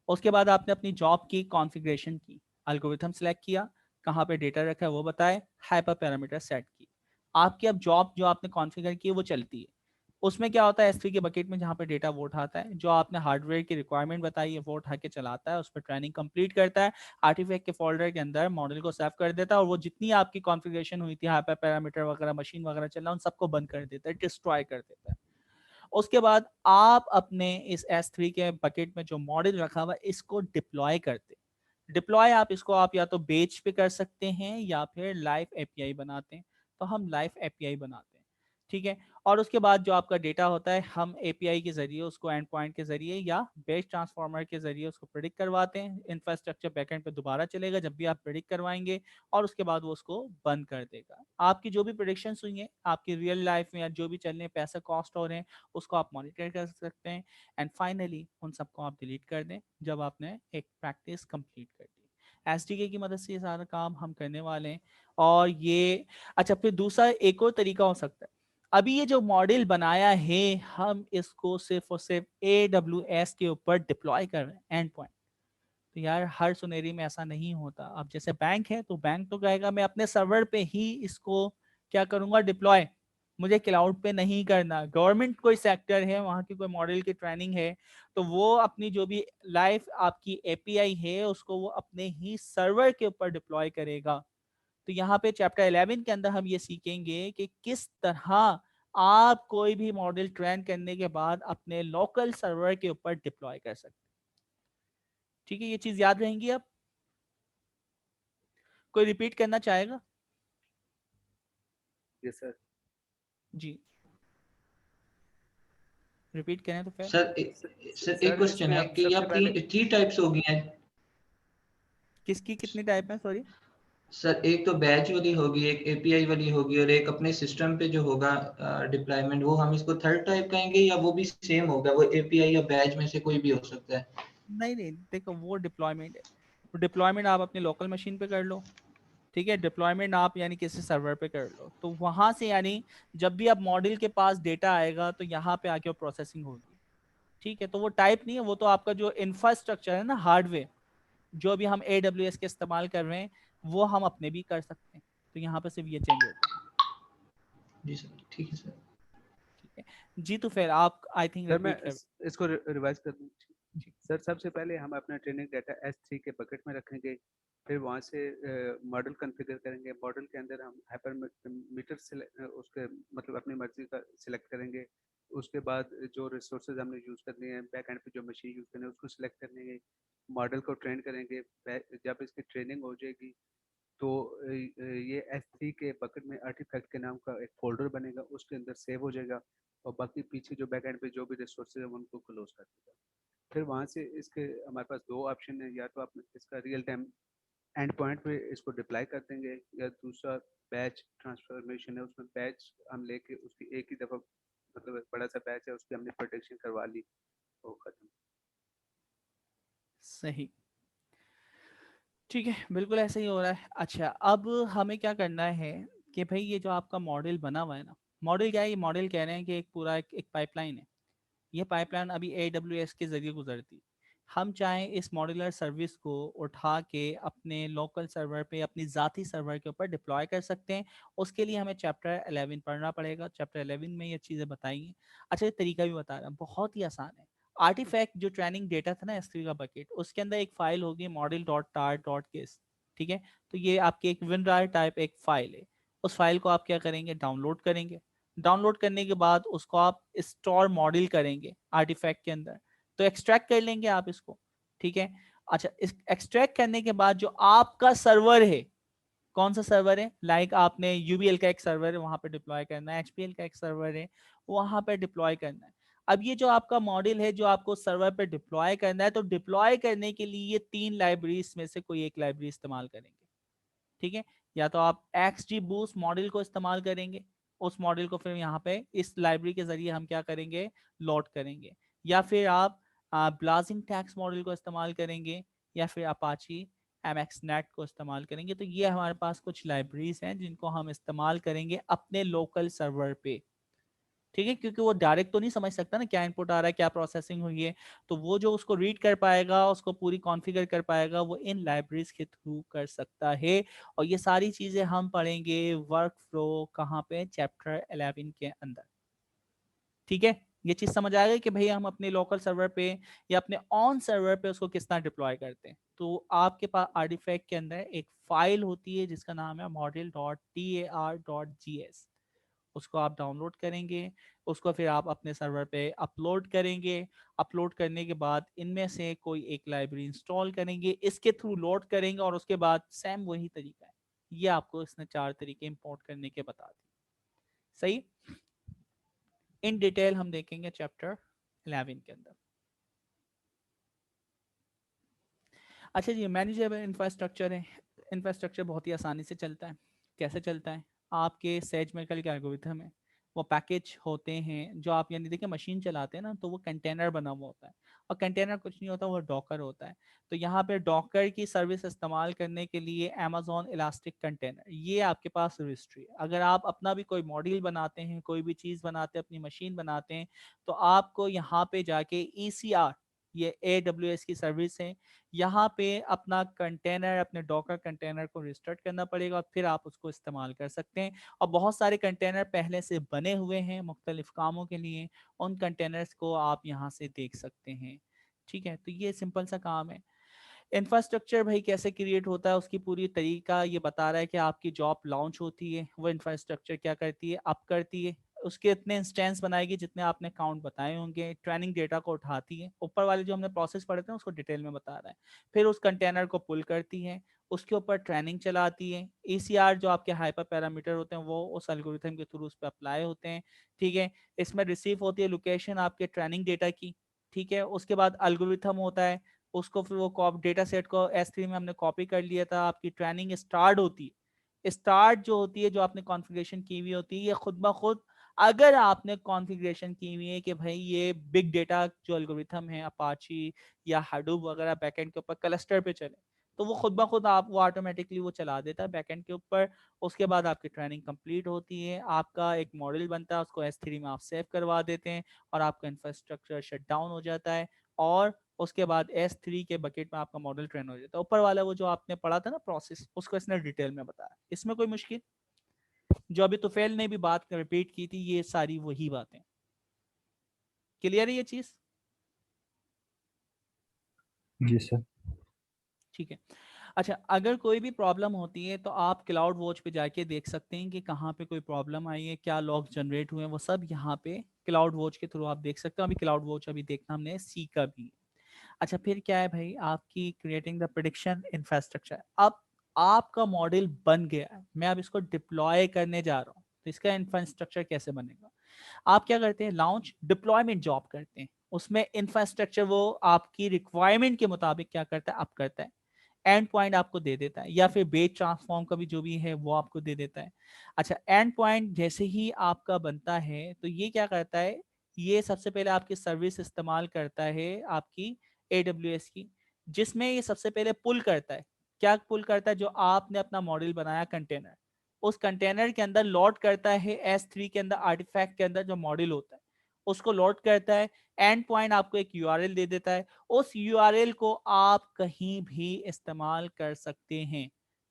उसके बाद आपने अपनी जॉब की कॉन्फ़िगरेशन की, एल्गोरिथम सेलेक्ट किया, कहाँ पे डेटा रखा है वो बताए, हाइपर पैरामीटर सेट की। आपकी अब जॉब जो आपने कॉन्फ़िगर की है वो चलती है। उसमें क्या होता है, S3 के बकेट में जहाँ पे डेटा वो उठाता है, जो आपने हार्डवेयर की रिक्वायरमेंट बताई है वो उठा के चलाता है, उस पर ट्रेनिंग कंप्लीट करता है, आर्टिफैक्ट के फोल्डर के अंदर मॉडल को सेव कर देता है और वो जितनी आपकी कॉन्फ़िगरेशन हुई थी, हाइपर पैरामीटर वगैरह, मशीन वगैरह चल रहा है, उन सबको बंद कर देता है, डिस्ट्रॉय कर देता है। उसके बाद आप अपने इस S3 के बकेट में जो मॉडल रखा हुआ है इसको डिप्लॉय करते हैं। डिप्लॉय आप इसको आप या तो बेच पे कर सकते हैं या फिर लाइव API बनाते हैं। तो हम लाइव API बनाते हैं। ठीक है, और उसके बाद जो आपका डेटा होता है हम API के जरिए उसको एंड पॉइंट के जरिए या बेस ट्रांसफॉर्मर के जरिए उसको प्रेडिक्ट करवाते हैं। इंफ्रास्ट्रक्चर बैकएंड पे दोबारा चलेगा जब भी आप प्रेडिक्ट करवाएंगे और उसके बाद वो उसको बंद कर देगा। आपकी जो भी प्रेडिक्शन हुई है आपकी रियल लाइफ में या जो भी चलने पैसा कॉस्ट हो रहे हैं उसको आप मॉनिटर कर सकते हैं। एंड फाइनली उन सबको आप डिलीट कर दें जब आपने एक प्रैक्टिस कंप्लीट कर दी। SDK की मदद से ये सारा काम हम करने वाले हैं। और ये अच्छा, फिर दूसरा एक और तरीका हो सकता है। अभी ये जो मॉडल बनाया है हम इसको सिर्फ और सिर्फ AWS के ऊपर डिप्लॉय कर रहे हैं एंड पॉइंट। तो यार हर सुनेरी में ऐसा नहीं होता। अब जैसे बैंक है तो बैंक तो कहेगा मैं अपने सर्वर पे ही इसको क्या करूंगा, डिप्लॉय, मुझे क्लाउड पे नहीं करना। गवर्नमेंट कोई सेक्टर है, वहाँ की कोई मॉडल की ट्रेनिंग है तो वो अपनी जो भी लाइव आपकी API है उसको वो अपने ही सर्वर के ऊपर डिप्लॉय करेगा। तो यहाँ पे चैप्टर 11 के अंदर हम ये सीखेंगे कि किस तरह आप कोई भी मॉडल ट्रेन करने के बाद अपने लोकल सर्वर के ऊपर डिप्लॉय कर सकते हैं। ठीक है, ये चीज याद रहेंगी। अब कोई रिपीट करना चाहेगा? Yes sir. जी, रिपीट करें तो फिर। सर सर एक क्वेश्चन है कि अब तीन टाइप्स हो गई हैं। किसकी कितनी टाइप है, सॉरी? सर एक तो बैच वाली होगी, एक API वाली होगी, और एक अपने सिस्टम पे जो होगा डिप्लॉयमेंट, वो हम इसको थर्ड टाइप कहेंगे या वो भी सेम होगा, वो API या बैच में से कोई भी हो सकता है? नहीं नहीं, देखो वो डिप्लॉयमेंट है। डिप्लॉयमेंट आप अपनी लोकल मशीन पे कर लो। ठीक है, डिप्लॉयमेंट आप यानी किसी सर्वर पे कर लो, तो वहां से यानी जब भी आप मॉडल के पास डेटा आएगा तो यहाँ पे आके प्रोसेसिंग होगी। ठीक है, तो वो टाइप नहीं है, वो तो आपका जो इंफ्रास्ट्रक्चर है ना, हार्डवेयर, जो भी हम AWS के इस्तेमाल कर रहे हैं वो हम अपने भी कर सकते हैं। तो यहाँ पे सिर्फ ये चेंज होगा। जी सर, ठीक है सर। ठीक है जी, तो फिर आप आई थिंक सर मैं रिपीट कर। इसको रिवाइज कर दूँ। जी सर सबसे पहले हम अपना ट्रेनिंग डाटा S3 के बकेट में रखेंगे, फिर वहाँ से मॉडल कॉन्फ़िगर करेंगे। मॉडल के अंदर हम हाइपरमीटर उसके मतलब अपनी मर्जी का सिलेक्ट करेंगे। उसके बाद जो रिसोर्सेज हमने यूज़ करनी है, बैक एंड पे जो मशीन यूज़ करनी है उसको सिलेक्ट करेंगे, मॉडल को ट्रेन करेंगे। जब इसकी ट्रेनिंग हो जाएगी तो ये S3 के बकेट में आर्टिफैक्ट के नाम का एक फोल्डर बनेगा, उसके अंदर सेव हो जाएगा और बाकी पीछे जो बैक एंड पे जो भी रिसोर्सेज है उनको क्लोज कर देगा। फिर वहाँ से इसके हमारे पास दो ऑप्शन है, या तो आप इसका रियल टाइम एंड पॉइंट पे इसको डिप्लाई कर देंगे, या दूसरा बैच ट्रांसफॉर्मेशन है, उसमें बैच हम लेके उसकी एक ही दफ़ा मतलब एक बड़ा सा बैच है उसकी हमने प्रोटेक्शन करवा ली, वो खत्म। सही, ठीक है, बिल्कुल ऐसे ही हो रहा है। अच्छा, अब हमें क्या करना है कि भाई ये जो आपका मॉडल बना हुआ है ना, मॉडल क्या है, ये मॉडल कह रहे हैं कि एक पूरा एक पाइपलाइन है। ये पाइपलाइन अभी AWS के ज़रिए गुजरती। हम चाहें इस मॉड्यूलर सर्विस को उठा के अपने लोकल सर्वर पे, अपनी ज़ाती सर्वर के ऊपर डिप्लॉय कर सकते हैं। उसके लिए हमें चैप्टर 11 पढ़ना पड़ेगा। चैप्टर 11 में ये चीज़ें बताई हैं। अच्छा, ये तरीका भी बता रहा हूँ, बहुत ही आसान है। आर्टिफैक्ट जो ट्रेनिंग डेटा था ना S3 का बकेट, उसके अंदर एक फाइल होगी मॉडल डॉट टार डॉट केस। ठीक है, तो ये आपकी एक WinRAR टाइप एक फाइल है। उस फाइल को आप क्या करेंगे, डाउनलोड करेंगे। डाउनलोड करने के बाद उसको आप स्टोर मॉडल करेंगे आर्टिफैक्ट के अंदर, तो एक्सट्रैक्ट कर लेंगे आप इसको। ठीक है, अच्छा, इस एक्सट्रैक्ट करने के बाद जो आपका सर्वर है, कौन सा सर्वर है, लाइक आपने UBL का एक सर्वर है वहां पे डिप्लॉय करना है, HPL का एक सर्वर है वहां पे डिप्लॉय करना है। अब ये जो आपका मॉडल है जो आपको सर्वर पे डिप्लॉय करना है, तो डिप्लॉय करने के लिए ये 3 लाइब्रेरीज में से कोई एक लाइब्रेरी इस्तेमाल करेंगे। ठीक है, या तो आप XGBoost मॉडल को इस्तेमाल करेंगे, उस मॉडल को फिर यहाँ पे इस लाइब्रेरी के जरिए हम क्या करेंगे, लोड करेंगे। या फिर आप ब्लाजिंग टैक्स मॉडल को इस्तेमाल करेंगे, या फिर अपाची MXNet को इस्तेमाल करेंगे। तो ये हमारे पास कुछ लाइब्रेरीज हैं जिनको हम इस्तेमाल करेंगे अपने लोकल सर्वर पे। ठीक है, क्योंकि वो डायरेक्ट तो नहीं समझ सकता ना क्या इनपुट आ रहा है, क्या प्रोसेसिंग हुई है। तो वो जो उसको रीड कर पाएगा, उसको पूरी कॉन्फ़िगर कर पाएगा, वो इन लाइब्रेरीज के थ्रू कर सकता है। और ये सारी चीजें हम पढ़ेंगे वर्क फ्लो कहाँ पे, चैप्टर 11 के अंदर। ठीक है, ये चीज समझ आ गई कि भाई हम अपने लोकल सर्वर पे या अपने ऑन सर्वर पे उसको किस तरह डिप्लॉय करते हैं। तो आपके पास आर्टिफैक्ट के अंदर एक फाइल होती है जिसका नाम है model.tar.gs। उसको आप डाउनलोड करेंगे, उसको फिर आप अपने सर्वर पे अपलोड करेंगे। अपलोड करने के बाद इनमें से कोई एक लाइब्रेरी इंस्टॉल करेंगे, इसके थ्रू लोड करेंगे, और उसके बाद सेम वही तरीका है। ये आपको इसने 4 तरीके इंपोर्ट करने के बता दिए। सही, इन डिटेल हम देखेंगे चैप्टर 11 के अंदर। अच्छा जी, मैनेजेबल इंफ्रास्ट्रक्चर है। इंफ्रास्ट्रक्चर बहुत ही आसानी से चलता है। कैसे चलता है, आपके सेज मेकल के एल्गोरिथम है, वो पैकेज होते हैं जो आप यानी देखिए मशीन चलाते हैं ना, तो वो कंटेनर बना हुआ होता है। और कंटेनर कुछ नहीं होता, वो डॉकर होता है। तो यहाँ पे डॉकर की सर्विस इस्तेमाल करने के लिए अमेजोन इलास्टिक कंटेनर, ये आपके पास रजिस्ट्री है। अगर आप अपना भी कोई मॉड्यूल बनाते हैं, कोई भी चीज़ बनाते हैं, अपनी मशीन बनाते हैं, तो आपको यहाँ पे जाके ECR, ये AWS की सर्विस है, यहाँ पे अपना कंटेनर, अपने डॉकर कंटेनर को रिस्टार्ट करना पड़ेगा और फिर आप उसको इस्तेमाल कर सकते हैं। और बहुत सारे कंटेनर पहले से बने हुए हैं मुख्तलिफ कामों के लिए, उन कंटेनर्स को आप यहाँ से देख सकते हैं। ठीक है, तो ये सिंपल सा काम है। इंफ्रास्ट्रक्चर भाई कैसे क्रिएट होता है, उसकी पूरी तरीका ये बता रहा है कि आपकी जॉब लॉन्च होती है, वो इंफ्रास्ट्रक्चर क्या करती है, अप करती है, उसके इतने इंस्टेंस बनाएगी जितने आपने काउंट बताए होंगे, ट्रेनिंग डेटा को उठाती है, ऊपर वाले जो हमने प्रोसेस पढ़े थे उसको डिटेल में बता रहा है। फिर उस कंटेनर को पुल करती है, उसके ऊपर ट्रेनिंग चलाती है। ECR जो आपके हाइपर पैरामीटर होते हैं वो उस एल्गोरिथम के थ्रू उस पर अप्लाई होते हैं। ठीक है, इसमें रिसीव होती है लोकेशन आपके ट्रेनिंग डेटा की। ठीक है, उसके बाद एल्गोरिथम होता है, उसको फिर वो डेटा सेट को S3 में हमने कॉपी कर लिया था। आपकी ट्रेनिंग स्टार्ट होती है, स्टार्ट जो होती है, जो आपने कॉन्फ़िगरेशन की हुई होती है, ये खुद ब खुद अगर आपने कॉन्फ़िगरेशन की हुई है कि भाई ये बिग डेटा जो एल्गोरिथम है अपाची या हडूप वगैरह बैकएंड के ऊपर क्लस्टर पे चले, तो वो खुद ब खुद आप वो ऑटोमेटिकली वो चला देता है बैकएंड के ऊपर। उसके बाद आपकी ट्रेनिंग कंप्लीट होती है, आपका एक मॉडल बनता है, उसको S3 में आप सेव करवा देते हैं और आपका इंफ्रास्ट्रक्चर शट डाउन हो जाता है। और उसके बाद S3 के बकेट में आपका मॉडल ट्रेन हो जाता है। ऊपर वाला वो जो आपने पढ़ा था ना प्रोसेस, उसको इसने डिटेल में बताया, इसमें कोई मुश्किल? जो अभी तुफैल ने भी बात रिपीट की थी, ये सारी वही बातें। क्लियर है ये चीज? जी सर। ठीक है। अच्छा, अगर कोई भी प्रॉब्लम होती है तो आप क्लाउड वॉच पे जाके देख सकते हैं कि कहाँ पे कोई प्रॉब्लम आई है, क्या लॉग जनरेट हुए हैं, वो सब यहाँ पे क्लाउड वॉच के थ्रू आप देख सकते हो। अभी क्लाउड वॉच अभी देखना हमने सीखा भी। अच्छा, फिर क्या है भाई, आपकी क्रिएटिंग द प्रेडिक्शन इंफ्रास्ट्रक्चर। अब आपका मॉडल बन गया है, मैं अब इसको डिप्लॉय करने जा रहा हूँ, तो इसका इंफ्रास्ट्रक्चर कैसे बनेगा? आप क्या करते हैं, लॉन्च डिप्लॉयमेंट जॉब करते हैं, उसमें इंफ्रास्ट्रक्चर वो आपकी रिक्वायरमेंट के मुताबिक क्या करता है, आप करता है, एंड पॉइंट आपको दे देता है, या फिर बेस ट्रांसफॉर्म का भी जो भी है वो आपको दे देता है। अच्छा, एंड पॉइंट जैसे ही आपका बनता है तो ये क्या करता है, ये सबसे पहले आपकी सर्विस इस्तेमाल करता है आपकी AWS की, जिसमें ये सबसे पहले पुल करता है। क्या पुल करता है? जो आपने अपना मॉडल बनाया कंटेनर, उस कंटेनर के अंदर लोड करता है S3 के अंदर, आर्टिफैक्ट के अंदर जो मॉडल होता है उसको लोड करता है। एंड पॉइंट आपको एक URL दे देता है, उस URL को आप कहीं भी इस्तेमाल कर सकते हैं।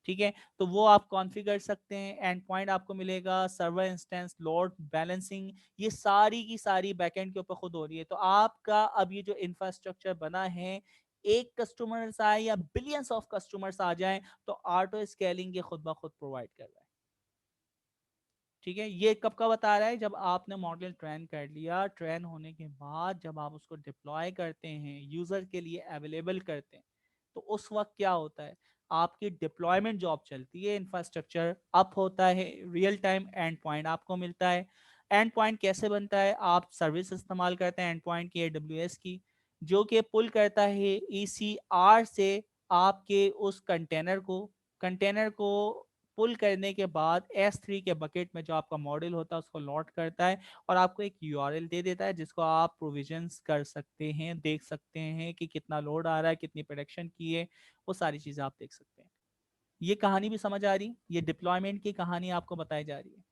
ठीक है, तो वो आप कॉन्फ़िगर सकते हैं। एंड पॉइंट आपको मिलेगा, सर्वर इंस्टेंस, लोड बैलेंसिंग, ये सारी की सारी बैकएंड के ऊपर खुद हो रही है। तो आपका अब ये जो इंफ्रास्ट्रक्चर बना है, एक कस्टमर्स आए या बिलियंस ऑफ कस्टमर्स आ जाएं, तो ऑटो स्केलिंग ये खुद ब खुद प्रोवाइड कर रहा है। ठीक है, ये कब का बता रहा है? जब आपने मॉडल ट्रेन कर लिया, ट्रेन होने के बाद जब आप उसको डिप्लॉय करते हैं, यूजर के लिए अवेलेबल करते हैं, तो उस वक्त क्या होता है, आपकी डिप्लॉयमेंट जॉब चलती है, इंफ्रास्ट्रक्चर अप होता है, रियल टाइम एंड पॉइंट आपको मिलता है। एंड पॉइंट कैसे बनता है? आप सर्विस इस्तेमाल करते हैं एंड पॉइंट की, AWS की, जो कि पुल करता है ECR से आपके उस कंटेनर को पुल करने के बाद S3 के बकेट में जो आपका मॉडल होता है उसको लॉड करता है और आपको एक URL दे देता है, जिसको आप प्रोविजंस कर सकते हैं, देख सकते हैं कि कितना लोड आ रहा है, कितनी प्रोडक्शन की है, वो सारी चीज़ें आप देख सकते हैं। ये कहानी भी समझ आ रही? ये डिप्लॉयमेंट की कहानी आपको बताई जा रही है,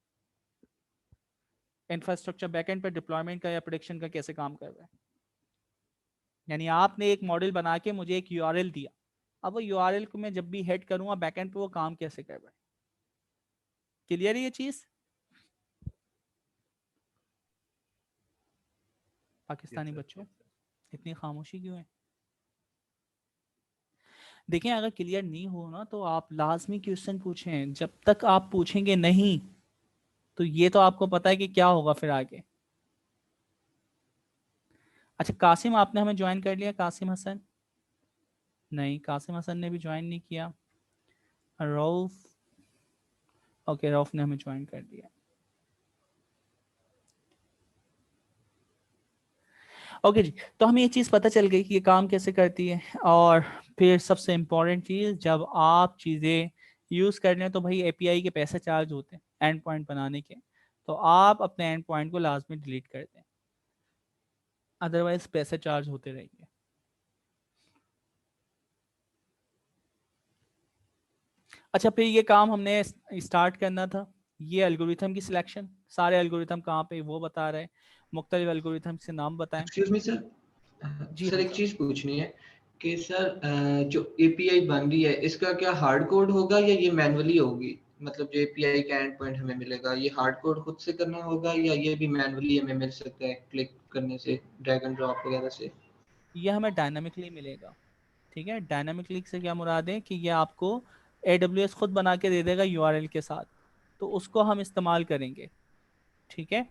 इंफ्रास्ट्रक्चर बैकएंड पर डिप्लॉयमेंट का या प्रोडक्शन का कैसे काम कर रहा है। यानी आपने एक मॉडल बना के मुझे एक URL दिया, अब वो URL को मैं जब भी हेड करूंगा बैकएंड पे, वो काम कैसे कर रहा है। क्लियर है ये चीज़? पाकिस्तानी बच्चों, इतनी खामोशी क्यों है? देखें, अगर क्लियर नहीं हो ना तो आप लाजमी क्वेश्चन पूछें। जब तक आप पूछेंगे नहीं तो ये तो आपको पता है कि क्या होगा फिर आगे। अच्छा, कासिम आपने हमें ज्वाइन कर लिया? कासिम हसन? नहीं, कासिम हसन ने भी ज्वाइन नहीं किया। रऊफ, ओके, रऊफ ने हमें ज्वाइन कर लिया। ओके जी, तो हमें ये चीज़ पता चल गई कि ये काम कैसे करती है। और फिर सबसे इम्पोर्टेंट चीज़, जब आप चीज़ें यूज़ कर लें तो भाई API के पैसे चार्ज होते हैं एंड पॉइंट बनाने के, तो आप अपने एंड पॉइंट को लाजमी डिलीट कर दें, अदरवाइज पैसे चार्ज होते रहेंगे। अच्छा, फिर ये काम हमने स्टार्ट करना था, ये एल्गोरिथम की सिलेक्शन, सारे एल्गोरिथम कहाँ पे वो बता रहे हैं, मुख्तलिफ एल्गोरिथम के नाम बताएं। एक्सक्यूज मी सर, जी सर हाँ एक सर। चीज पूछनी है कि सर जो एपीआई बन रही है इसका क्या हार्ड कोड होगा या ये मैनुअली होगी? मतलब जो एपीआई का एंड पॉइंट हमें मिलेगा, ये हार्ड कोड खुद से करना होगा या ये भी मैनुअली हमें मिल सकता है क्लिक करने से, ड्रैग एंड ड्रॉप वगैरह से? ये हमें डायनामिकली मिलेगा। ठीक है, डायनामिकली से क्या मुराद है कि ये आपको AWS खुद बना के दे देगा URL के साथ, तो उसको हम इस्तेमाल करेंगे। ठीक है,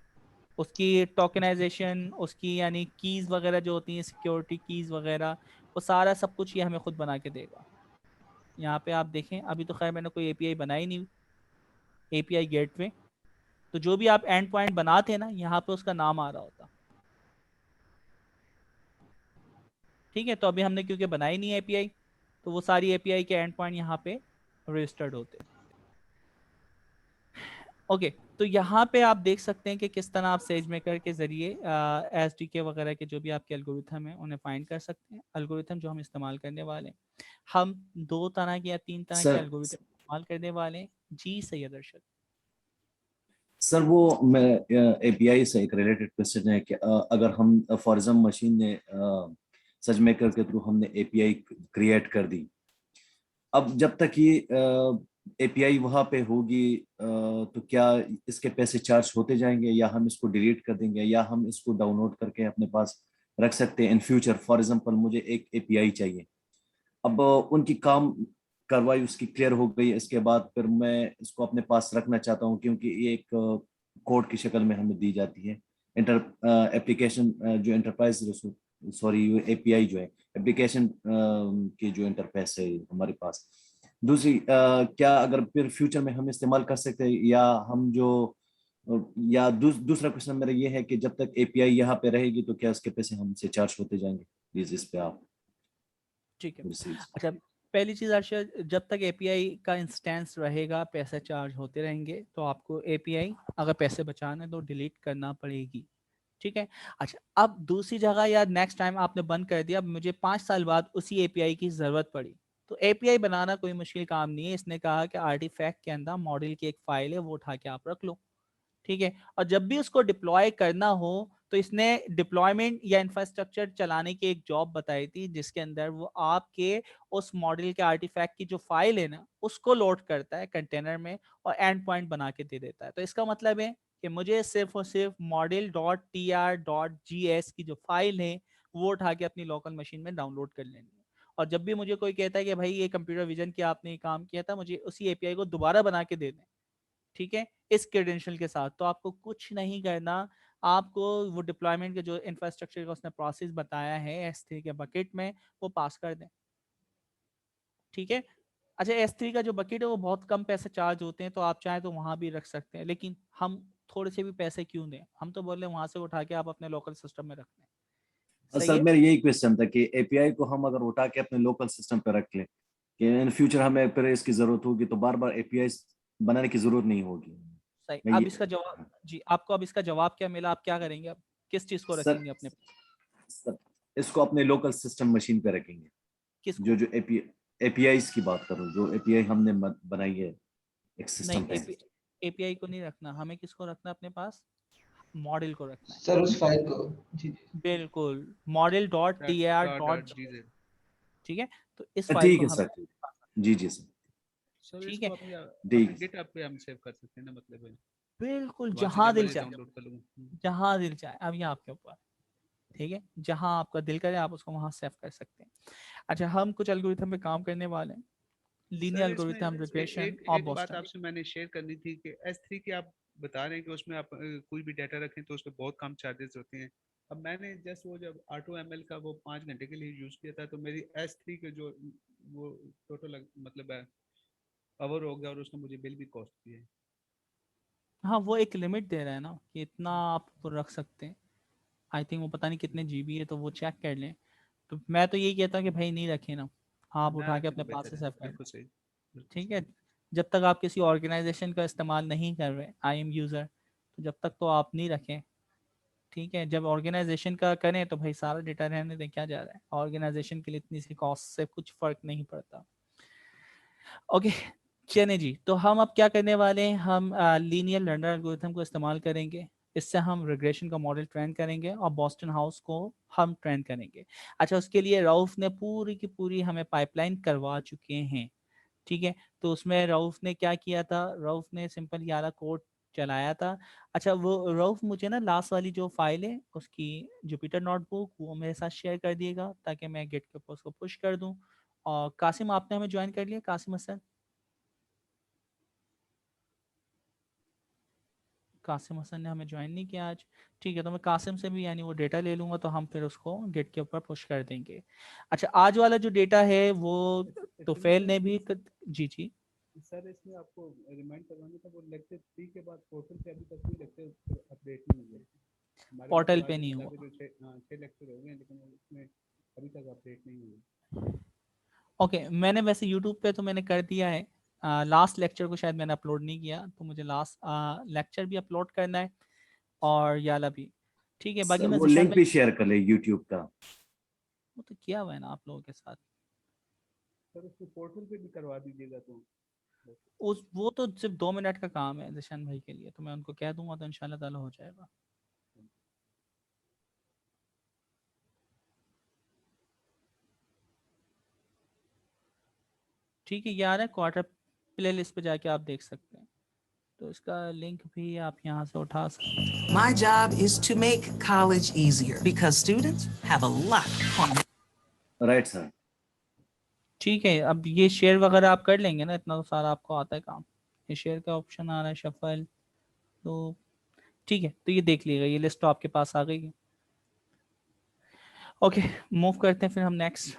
उसकी टोकनाइजेशन, उसकी यानी कीज़ वगैरह जो होती हैं, सिक्योरिटी कीज़ वगैरह, वो सारा सब कुछ ये हमें खुद बना के देगा। यहाँ पे आप देखें, अभी तो खैर मैंने कोई API बनाई नहीं, API गेटवे, तो जो भी आप एंड पॉइंट बनाते हैं ना, यहाँ पे उसका नाम आ रहा होता। ठीक है, तो अभी हमने क्योंकि बनाई नहीं API, तो वो सारी API के एंड पॉइंट यहाँ पे रजिस्टर्ड होते। ओके तो यहाँ पे आप देख सकते हैं कि किस तरह आप SageMaker के जरिए SDK वगैरह के जो भी आपके एल्गोरिथम है उन्हें फाइंड कर सकते हैं। एल्गोरिथम जो हम इस्तेमाल करने वाले हैं, हम 2 तरह के या 3 तरह के सर एल्गोरिथम इस्तेमाल करने वाले हैं। जी सैयद अरशद। सर वो मैं एपीआई से एक रिलेटेड क्वेश्चन है कि अगर हम फॉर एग्जाम्पल मशीन ने सजमेकर के थ्रू हमने एपीआई क्रिएट कर दी, अब जब तक ये एपीआई वहां पे होगी तो क्या इसके पैसे चार्ज होते जाएंगे, या हम इसको डिलीट कर देंगे, या हम इसको डाउनलोड करके अपने पास रख सकते हैं इन फ्यूचर? फॉर एग्जांपल मुझे एक एपीआई चाहिए, अब उनकी काम कार्रवाई उसकी क्लियर हो गई, इसके बाद फिर मैं इसको अपने पास रखना चाहता हूँ, क्योंकि ये एक कोड की शक्ल में हमें दी जाती है। इंटर एप्लीकेशन जो एंटरप्राइज सॉरी एपीआई जो है एप्लीकेशन की जो इंटरफेस है हमारे पास। दूसरी क्या अगर फिर फ्यूचर में हम इस्तेमाल कर सकते हैं, या हम जो या दूसरा क्वेश्चन मेरा ये है कि जब तक एपीआई यहाँ पे रहेगी तो क्या इसके पैसे हमसे चार्ज होते जाएंगे? प्लीज इस पे आप ठीक है। थोड़ी अच्छा पहली चीज अर्शद, जब तक एपीआई का इंस्टेंस रहेगा पैसे चार्ज होते रहेंगे, तो आपको एपीआई अगर पैसे बचाना है तो डिलीट करना पड़ेगी। ठीक है। अच्छा अब दूसरी जगह या नेक्स्ट टाइम आपने बंद कर दिया, अब मुझे 5 साल बाद उसी एपीआई की जरूरत पड़ी, तो एपीआई बनाना कोई मुश्किल काम नहीं है। इसने कहा कि आर्टिफैक्ट के अंदर मॉडल की एक फाइल है, वो उठा के आप रख लो। ठीक है। और जब भी उसको डिप्लॉय करना हो, तो इसने डिप्लॉयमेंट या इंफ्रास्ट्रक्चर चलाने की एक जॉब बताई थी, जिसके अंदर वो आपके उस मॉडल के आर्टिफैक्ट की जो फाइल है ना, उसको लोड करता है कंटेनर में और एंड पॉइंट बना के दे देता है। तो इसका मतलब है कि मुझे सिर्फ और सिर्फ model.tr.gs की जो फाइल है वो उठा के अपनी लोकल मशीन में डाउनलोड कर लेनी है। और जब भी मुझे कोई कहता है कि भाई ये कंप्यूटर विजन की आपने काम किया था, मुझे उसी एपीआई को दोबारा बना के दे दें, ठीक है, इस क्रेडेंशियल के साथ, तो आपको कुछ नहीं करना। आपको वो डिप्लॉयमेंट के जो इंफ्रास्ट्रक्चर का उसने प्रोसेस बताया है S3 के बकेट में, वो पास कर दें। ठीक है। अच्छा S3 का जो बकेट है वो बहुत कम पैसे चार्ज होते हैं, तो आप चाहें तो वहां भी रख सकते हैं, लेकिन हम थोड़े से भी पैसे क्यों दें, हम तो बोले वहां से उठा के आप अपने लोकल सिस्टम में रख लें। सही सर है। मेरा यही क्वेश्चन था कि एपीआई को हम अगर उठा के अपने लोकल सिस्टम पे रख लें, कि इन फ्यूचर हमें फिर इसकी जरूरत होगी तो बार बार एपीआई बनाने की जरूरत नहीं होगी। सही। मैं अब ये इसका जवाब जी, आपको अब इसका जवाब क्या मिला, आप क्या करेंगे अब, किस चीज को सर, रखेंगे अपने पास? सर इसको अपने लोकल सिस्टम मशीन पे रखेंगे। जो किसको? जो एपीआई की बात करूं, जो एपीआई हमने बनाई है एक नहीं सिस्टम पे। एपीआई को नहीं रखना, हमें किसको रखना अपने पास? मॉडल को रखना है। सर उस फाइल को, जी बिल्कुल, model dot T A R dot dot. Dot G से। ठीक है। तो इस फाइल ठीक को है हमें, सर, ठीक। जी जी सर। सर ठीक इसको है, अपने अपने ठीक है गिटहब पे हम सेव कर सकते हैं ना, मतलब है बिल्कुल वहां से जहां जब दिल मैं चाहे, डाउनलोड कर लूंगा। जहां दिल चाहे, अब ये आपके ऊपर। ठीक है, जहां आपका दिल करे आप उसको वहां सेव कर सकते हैं। अच्छा हम कुछ एल्गोरिथम पे काम करने वाले हैं, लीनियर सर इसमें एल्गोरिथम, रिग्रेशन एक और एक बात बोस्टन। आपसे मैंने शेयर करनी थी कि S3 की आप बता रहे हैं कि उसमें आप कोई भी डाटा रखें तो उसमें बहुत कम चार्जेस होते हैं। अब मैंने जस्ट वो जब R2ML का वो 5 घंटे के लिए यूज किया था, तो मेरी S3 के जो वो टोटल मतलब है पावर हो गया, और उसने मुझे बिल भी कॉस्ट किया है। हाँ वो एक लिमिट दे रहा है ना कि इतना आप रख सकते हैं। आई थिंक वो पता नहीं कितने जीबी है, तो वो चेक कर लें। तो मैं तो यही कहता हूँ कि भाई नहीं रखें ना, आप ना उठा के रखें तो अपने पास बेहतर से है, सेव कर लें। बिल्कुल सही, बिल्कुल ठीक सही। है। जब तक आप किसी ऑर्गेनाइजेशन का इस्तेमाल नहीं कर रहे, आई एम यूज़र, तो जब तक तो आप नहीं रखें। ठीक है। जब ऑर्गेनाइजेशन का करें तो भाई सारा डेटा रहने दें, क्या जा रहा है, ऑर्गेनाइजेशन के लिए इतनी सी कॉस्ट से कुछ फर्क नहीं पड़ता। ओके चलिए जी, तो हम अब क्या करने वाले हैं, हम लीनियर लर्नर एल्गोरिथम को इस्तेमाल करेंगे। इससे हम रिग्रेशन का मॉडल ट्रेन करेंगे और बॉस्टन हाउस को हम ट्रेन करेंगे। अच्छा उसके लिए रऊफ ने पूरी की पूरी हमें पाइपलाइन करवा चुके हैं। ठीक है। तो उसमें रऊफ ने क्या किया था, रऊफ ने सिंपल ये वाला कोड चलाया था। अच्छा वो रऊफ मुझे ना लास्ट वाली जो फाइल है उसकी जुपिटर नोटबुक वो मेरे साथ शेयर कर दिएगा, ताकि मैं गिट के ऊपर उसको पुश कर दूं। और कासिम आपने हमें ज्वाइन कर लिया, कासिम हसन? कासिम हसन ने हमें ज्वाइन नहीं किया आज। ठीक है, तो मैं कासिम से भी यानी वो डेटा ले लूंगा, तो हम फिर उसको गिट के ऊपर पुश कर देंगे। अच्छा आज वाला जो डेटा है वो एक्चुअली तोफेल सर, ने भी जी जी। सर इसमें आपको रिमाइंड करवाना था, वो लेक्चर 3 के बाद पोर्टल पे अभी तक कोई लेक्चर अपडेट नहीं हुए। हमारे पोर्टल मतलब पे आज नहीं मिला हुआ। के जो 6 लेक्चर हो गए हैं, लेकिन उसमें अभी तक अपडेट नहीं हुए। ओके मैंने वैसे यूट्यूब पे तो मैंने कर दिया है, लास्ट लेक्चर को शायद मैंने अपलोड नहीं किया, तो मुझे लास्ट लेक्चर भी अपलोड करना है और याला भी। ठीक है, बाकी सर मैं वो जिशान लिंक भाई भी शेयर कर ले यूट्यूब का। वो तो किया हुआ है ना आप लोगों के साथ। सर उसको पोर्टल पे भी करवा दीजिएगा तो। उस वो तो सिर्फ 2 मिनट का काम है जिशान भाई के लिए, तो मैं उनको कह दूंगा तो इंशाल्लाह ताला हो जाएगा। ठीक है, ये आ रहा है क्वार्टर प्ले लिस्ट पे जाके आप देख सकते हैं, तो इसका लिंक भी आप यहाँ से उठा सकते हैं। My job is to make college easier because students have a lot on. Right sir. ठीक है, अब ये शेयर वगैरह आप कर लेंगे ना, इतना तो सारा आपको आता है काम। ये शेयर का ऑप्शन आ रहा है, शफल, तो ठीक है, तो ये देख लीजिएगा, ये लिस्ट तो आपके पास आ गई है। ओके, मूव करते हैं फिर हम नेक्स्ट।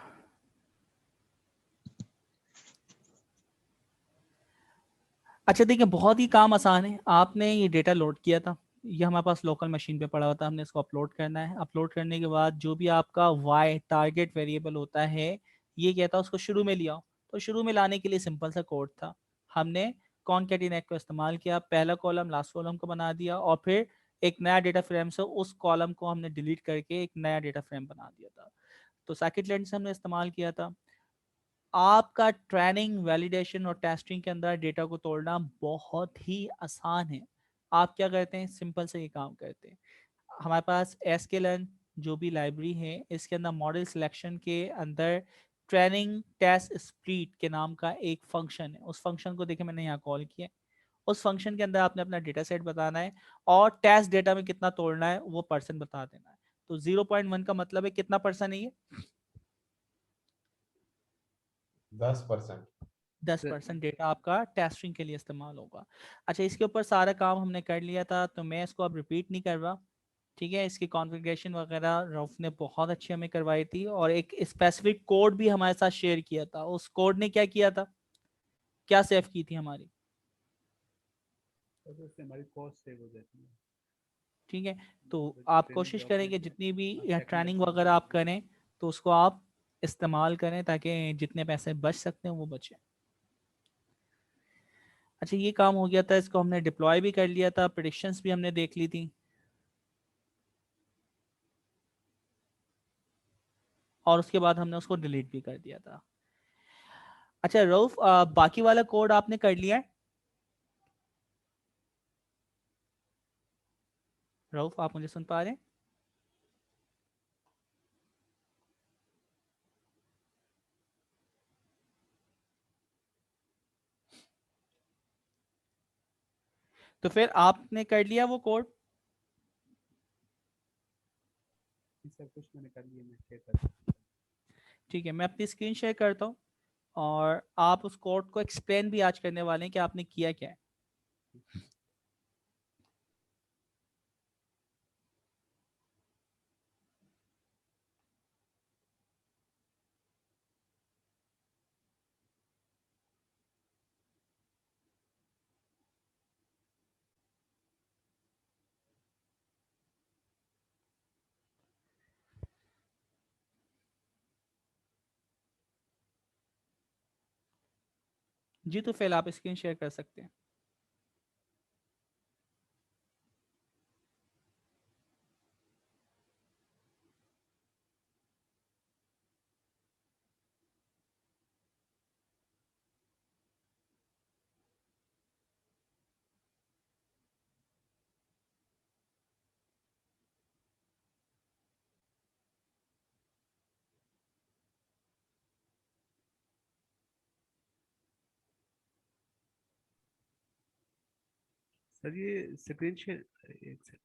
अच्छा देखिए, बहुत ही काम आसान है। आपने ये डेटा लोड किया था, ये हमारे पास लोकल मशीन पे पड़ा हुआ था, हमने इसको अपलोड करना है। अपलोड करने के बाद जो भी आपका वाई टारगेट वेरिएबल होता है, ये कहता है उसको शुरू में लिया। तो शुरू में लाने के लिए सिंपल सा कोड था, हमने कॉनकैटिनेट को इस्तेमाल किया, पहला कॉलम लास्ट कॉलम को बना दिया और फिर एक नया डेटा फ्रेम से उस कॉलम को हमने डिलीट करके एक नया डेटा फ्रेम बना दिया था। तो साइकिट लेंथ से हमने इस्तेमाल किया था। आपका ट्रेनिंग, वैलिडेशन और टेस्टिंग के अंदर डेटा को तोड़ना बहुत ही आसान है। आप क्या करते हैं, सिंपल से ये काम करते हैं। हमारे पास sklearn जो भी लाइब्रेरी है, इसके अंदर मॉडल सिलेक्शन के अंदर ट्रेनिंग टेस्ट स्प्लिट के नाम का एक फंक्शन है। उस फंक्शन को देखिए मैंने यहाँ कॉल किया है। उस फंक्शन के अंदर आपने अपना डेटा सेट बताना है और टेस्ट डेटा में कितना तोड़ना है वो परसेंट बता देना है। तो 0.1 का मतलब है कितना परसेंट है ये? 10%। 10% डेटा आपका टेस्टिंग के लिए इस्तेमाल होगा। अच्छा, इसके ऊपर सारा काम हमने कर लिया था, तो मैं इसको अब रिपीट नहीं कर रहा। ठीक है, इसकी कॉन्फ़िगरेशन वगैरह रऊफ ने बहुत अच्छी हमें करवाई थी और एक स्पेसिफिक कोड भी हमारे साथ शेयर किया था। उस कोड ने क्या किया था, क्या सेव की थी हमारी? तो उससे हमारी कॉस्ट सेव हो जाती है। ठीक है, तो आप ट्रेनिंग कोशिश जो करें आपने कि दिया, जितनी भी हाँ, ट्रेनिंग टेक्नोलॉजी वगैरह आप करें तो उसको आप इस्तेमाल करें ताकि जितने पैसे बच सकते हैं वो बचे। अच्छा, ये काम हो गया था, इसको हमने डिप्लॉय भी कर लिया था, प्रेडिक्शंस भी हमने देख ली थी और उसके बाद हमने उसको डिलीट भी कर दिया था। अच्छा रऊफ, बाकी वाला कोड आपने कर लिया है? रऊफ, आप मुझे सुन पा रहे हैं? तो फिर आपने कर लिया वो कोड? सब कुछ मैंने कर लिया, मैं शेयर कर दूँ। ठीक है, मैं अपनी स्क्रीन शेयर करता हूँ और आप उस कोड को एक्सप्लेन भी आज करने वाले हैं कि आपने किया क्या है। जी, तो फिर आप स्क्रीन शेयर कर सकते हैं। सर ये स्क्रीन शेयर, एक सेकंड।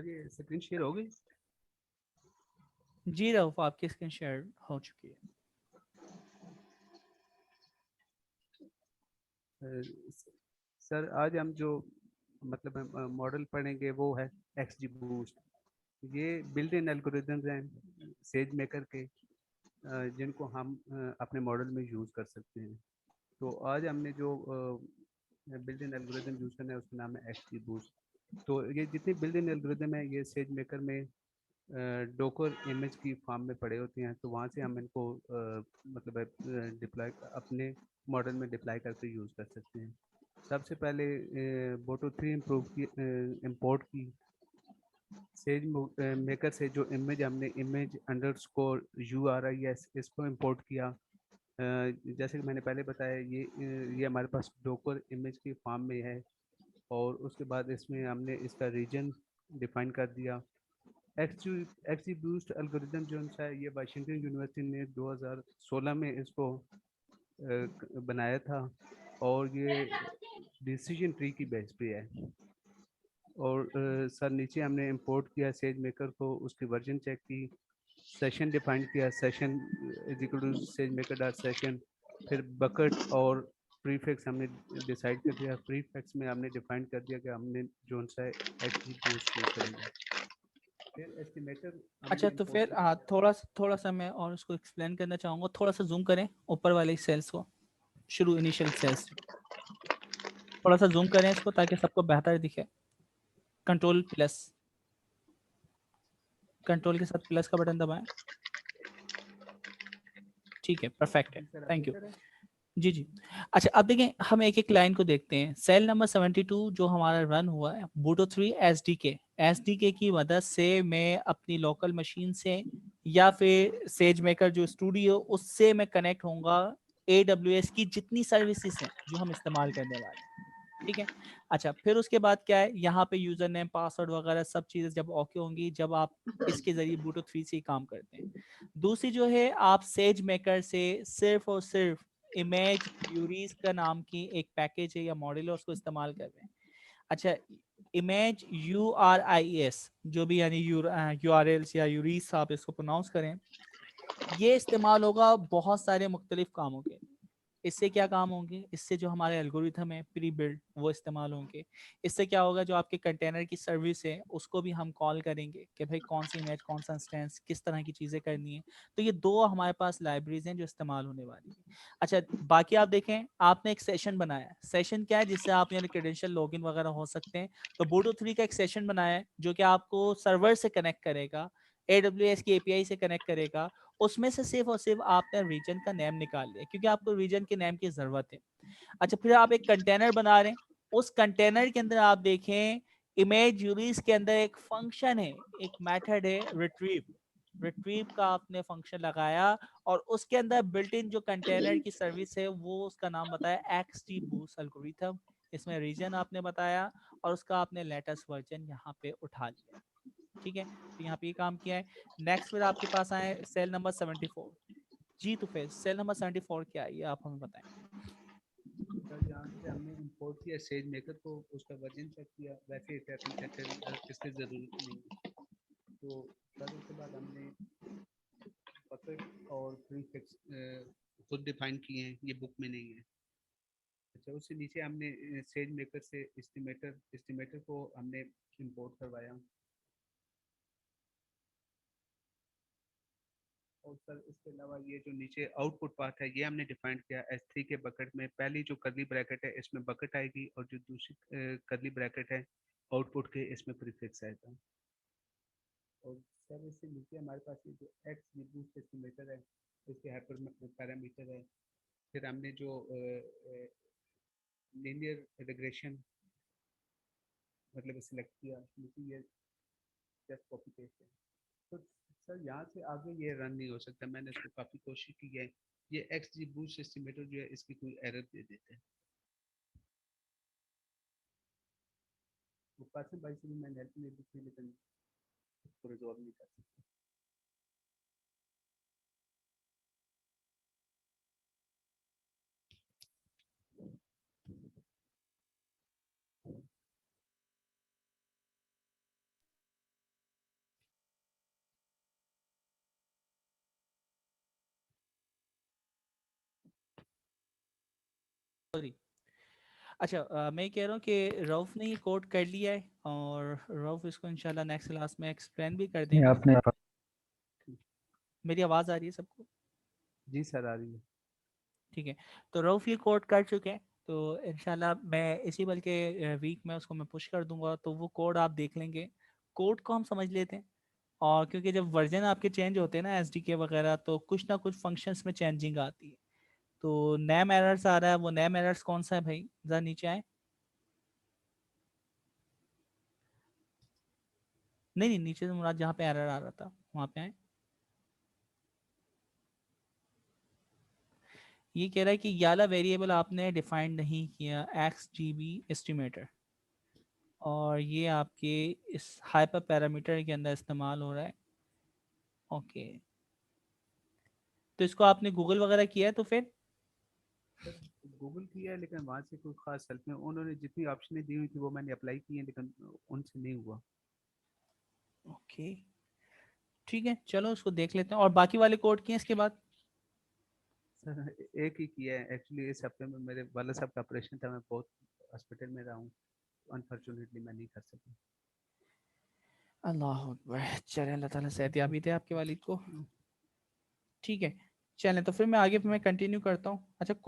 सर ये स्क्रीन शेयर हो गई? जी रऊफ, आपकी स्क्रीन शेयर हो चुकी है। सर आज हम जो मतलब मॉडल पढ़ेंगे वो है एक्सजी बूस्ट। ये बिल्ट इन एल्गोरिदम्स हैं सेज मेकर के, जिनको हम अपने मॉडल में यूज़ कर सकते हैं। तो आज हमने जो बिल्ट इन एल्गोरिदम यूज़ करना है उसका नाम है एक्सजी बूस्ट। तो ये जितने बिल्ट इन एल्गोरिदम है ये सेज मेकर में डोकर इमेज की फॉर्म में पड़े होते हैं, तो वहाँ से हम इनको मतलब डिप्लॉय अपने मॉडल में डिप्लॉय करके यूज़ कर सकते हैं। सबसे पहले बोटो 3 इम्प्रूव की इंपोर्ट की सेज मेकर से जो इमेज हमने इमेज अंडरस्कोर URIS इसको इंपोर्ट किया। जैसे कि मैंने पहले बताया ये हमारे पास डोकर इमेज की फॉर्म में है, और उसके बाद इसमें हमने इसका रीजन डिफाइन कर दिया। एक्सजी बूस्ट एल्गोरिदम जो है ये वाशिंगटन यूनिवर्सिटी ने 2016 में इसको बनाया था, और ये डिसीजन ट्री की बेस पे है। और सर नीचे हमने इंपोर्ट किया सेज मेकर को, उसकी वर्जन चेक की, सेशन डिफाइन किया, session is equal to SageMaker dot session, फिर बकेट और प्रीफिक्स हमने डिसाइड कर दिया। प्रीफिक्स में हमने डिफाइन कर दिया कि हमने जो सा एक्सजी बूस्ट यूज करेंगे। फिर एस्टिमेटर अच्छा, हमने तो इंपोर्ट फिर किया। थोड़ा सा मैं और उसको एक्सप्लेन करना चाहूँगा। थोड़ा सा जूम करें ऊपर वाले सेल्स को, शुरू इनिशियल सेल्स। थोड़ा सा जूम करें इसको ताकि सबको बेहतर दिखे। कंट्रोल प्लस, कंट्रोल के साथ प्लस का बटन दबाएं। ठीक है, परफेक्ट है, जी सर, अब थैंक यू। बेहतर है? जी जी। अच्छा, अब देखें, हम एक एक लाइन को देखते हैं। सेल नंबर 72 जो हमारा रन हुआ है, बूटो 3 एसडीके की मदद से मैं अपनी लोकल मशीन से या फिर सेज मेकर जो स्टूडियो उससे मैं कनेक्ट होऊंगा AWS की जितनी सर्विसेज हैं जो हम इस्तेमाल करने वाले हैं। ठीक है। अच्छा, फिर उसके बाद क्या है, यहाँ पे यूजर नेम पासवर्ड वगैरह सब चीजें जब ओके होंगी, जब आप इसके जरिए बूटो 3 से ही काम करते हैं। दूसरी जो है, आप सेज मेकर से सिर्फ और सिर्फ इमेज यूरीज का नाम की एक पैकेज है या मॉडल है, उसको इस्तेमाल कर रहे हैं। अच्छा, इमेज URIS जो भी यानी URLs या यूरीज आप इसको प्रोनाउंस करें, ये इस्तेमाल होगा बहुत सारे मुख्तलिफ कामों के। इससे क्या काम होंगे, इससे जो हमारे एल्गोरिथम है प्री बिल्ड वो इस्तेमाल होंगे। इससे क्या होगा, जो आपके कंटेनर की सर्विस है उसको भी हम कॉल करेंगे कि भाई कौन सी इमेज, कौन सा इंस्टेंस, किस तरह की चीज़ें करनी है। तो ये दो हमारे पास लाइब्रेरीज हैं जो इस्तेमाल होने वाली है। अच्छा, बाकी आप देखें, आपने एक सेशन बनाया है। सेशन क्या है, जिससे आप यानी क्रेडेंशियल लॉगिन वगैरह हो सकते हैं। तो बूटो 3 का एक सेशन बनाया है जो कि आपको सर्वर से कनेक्ट करेगा, AWS की API से कनेक्ट करेगा। उसमें से सिर्फ और सिर्फ आपने रीजन का नेम निकाल लिया, क्योंकि आपको रीजन के नेम की जरूरत है। अच्छा, फिर आप एक कंटेनर बना रहे हैं। उस कंटेनर के अंदर आप देखें, इमेज यूरीज के अंदर एक फंक्शन है, एक मेथड है रिट्रीव। रिट्रीव का आपने फंक्शन लगाया, और उसके अंदर बिल्ट इन जो कंटेनर की सर्विस है वो उसका नाम बताया एक्सजी बूस्ट एल्गोरिथम। इसमें रीजन आपने बताया, और उसका आपने लेटेस्ट वर्जन यहाँ पे उठा लिया। ठीक है, तो यहाँ पे ये काम किया है। नेक्स्ट फिर आपके पास आए सेल नंबर 74। जी, तो फिर सेल नंबर 74 क्या है, ये आप हमें बताएं। सर यहाँ से हमने इंपोर्ट किया सेज मेकर को, उसका वर्जन चेक किया, वैसे ट्रैकिंग सेंटर इसकी ज़रूरत नहीं है। तो सर उसके बाद हमने बकेट और प्रीफिक्स खुद डिफाइन किए हैं, ये बुक में नहीं है। अच्छा, उससे नीचे हमने सेज मेकर से एस्टिमेटर को हमने इंपोर्ट करवाया। और सर इसके अलावा ये जो नीचे आउटपुट पाथ है ये हमने डिफाइन किया S3 के बकेट में। पहली जो कर्ली ब्रैकेट है इसमें बकेट आएगी, और जो दूसरी कर्ली ब्रैकेट है आउटपुट के, इसमें प्रीफिक्स आएगा। और सर इससे नीचे हमारे पास ये जो एक्स बूस्ट एस्टिमेटर है, इसके हाइपर पैरामीटर है। फिर हमने जो लीनियर रिग्रेशन मतलब सिलेक्ट किया, क्योंकि ये जस्ट कॉपी पेस्ट है। तो सर यहाँ से आगे ये रन नहीं हो सकता, मैंने इसको काफ़ी कोशिश की है। ये एक्स बूस्ट एस्टिमेटर जो है इसकी कोई एरर दे देते हैं। वो कासिम भाई से भी मैंने हेल्प नहीं दी थी, लेकिन उसको रिजॉल्व नहीं कर सकता। सॉरी। अच्छा, मैं कह रहा हूँ कि रऊफ ने ये कोड कर लिया है और रऊफ इसको इंशाल्लाह नेक्स्ट क्लास में एक्सप्लेन भी कर नहीं देंगे। आपने मेरी आवाज़ आ रही है सबको? जी सर आ रही है। ठीक है, तो रऊफ ये कोड कर चुके हैं, तो इंशाल्लाह मैं इसी बल्कि वीक में उसको मैं पुश कर दूंगा, तो वो कोड आप देख लेंगे। कोड को हम समझ लेते हैं, और क्योंकि जब वर्जन आपके चेंज होते हैं ना एसडीके वगैरह, तो कुछ ना कुछ फंक्शंस में चेंजिंग आती है। तो नेम एरर्स आ रहा है, वो नेम एरर्स कौन सा है भाई, जरा नीचे आए। नहीं नहीं, नीचे से मुराद जहाँ पे एरर आ रहा था वहाँ पे आए। ये कह रहा है कि ये वाला वेरिएबल आपने डिफाइंड नहीं किया, एक्स जी बी एस्टिमेटर, और ये आपके इस हाइपर पैरामीटर के अंदर इस्तेमाल हो रहा है। ओके, तो इसको आपने गूगल वगैरह किया है तो फिर? सर गूगल किया है लेकिन वहाँ से कोई खास हेल्प नहीं, उन्होंने जितनी ऑप्शनें दी हुई थी वो मैंने अप्लाई की हैं लेकिन उनसे नहीं हुआ। ओके ठीक है, चलो उसको देख लेते हैं। और बाकी वाले कोड किए इसके बाद? सर एक ही किया है एक्चुअली, इस हफ्ते में मेरे वाला साहब का ऑपरेशन था, मैं बहुत हॉस्पिटल में रहा हूँ, अनफॉर्चुनेटली मैं नहीं कर सका। अल्लाह अकबर, चले अल्लाह ताला सेहतयाबी दे आपके वालिद को। ठीक है, चलें तो फिर मैं आगे मैं कंटिन्यू करता हूँ। अच्छा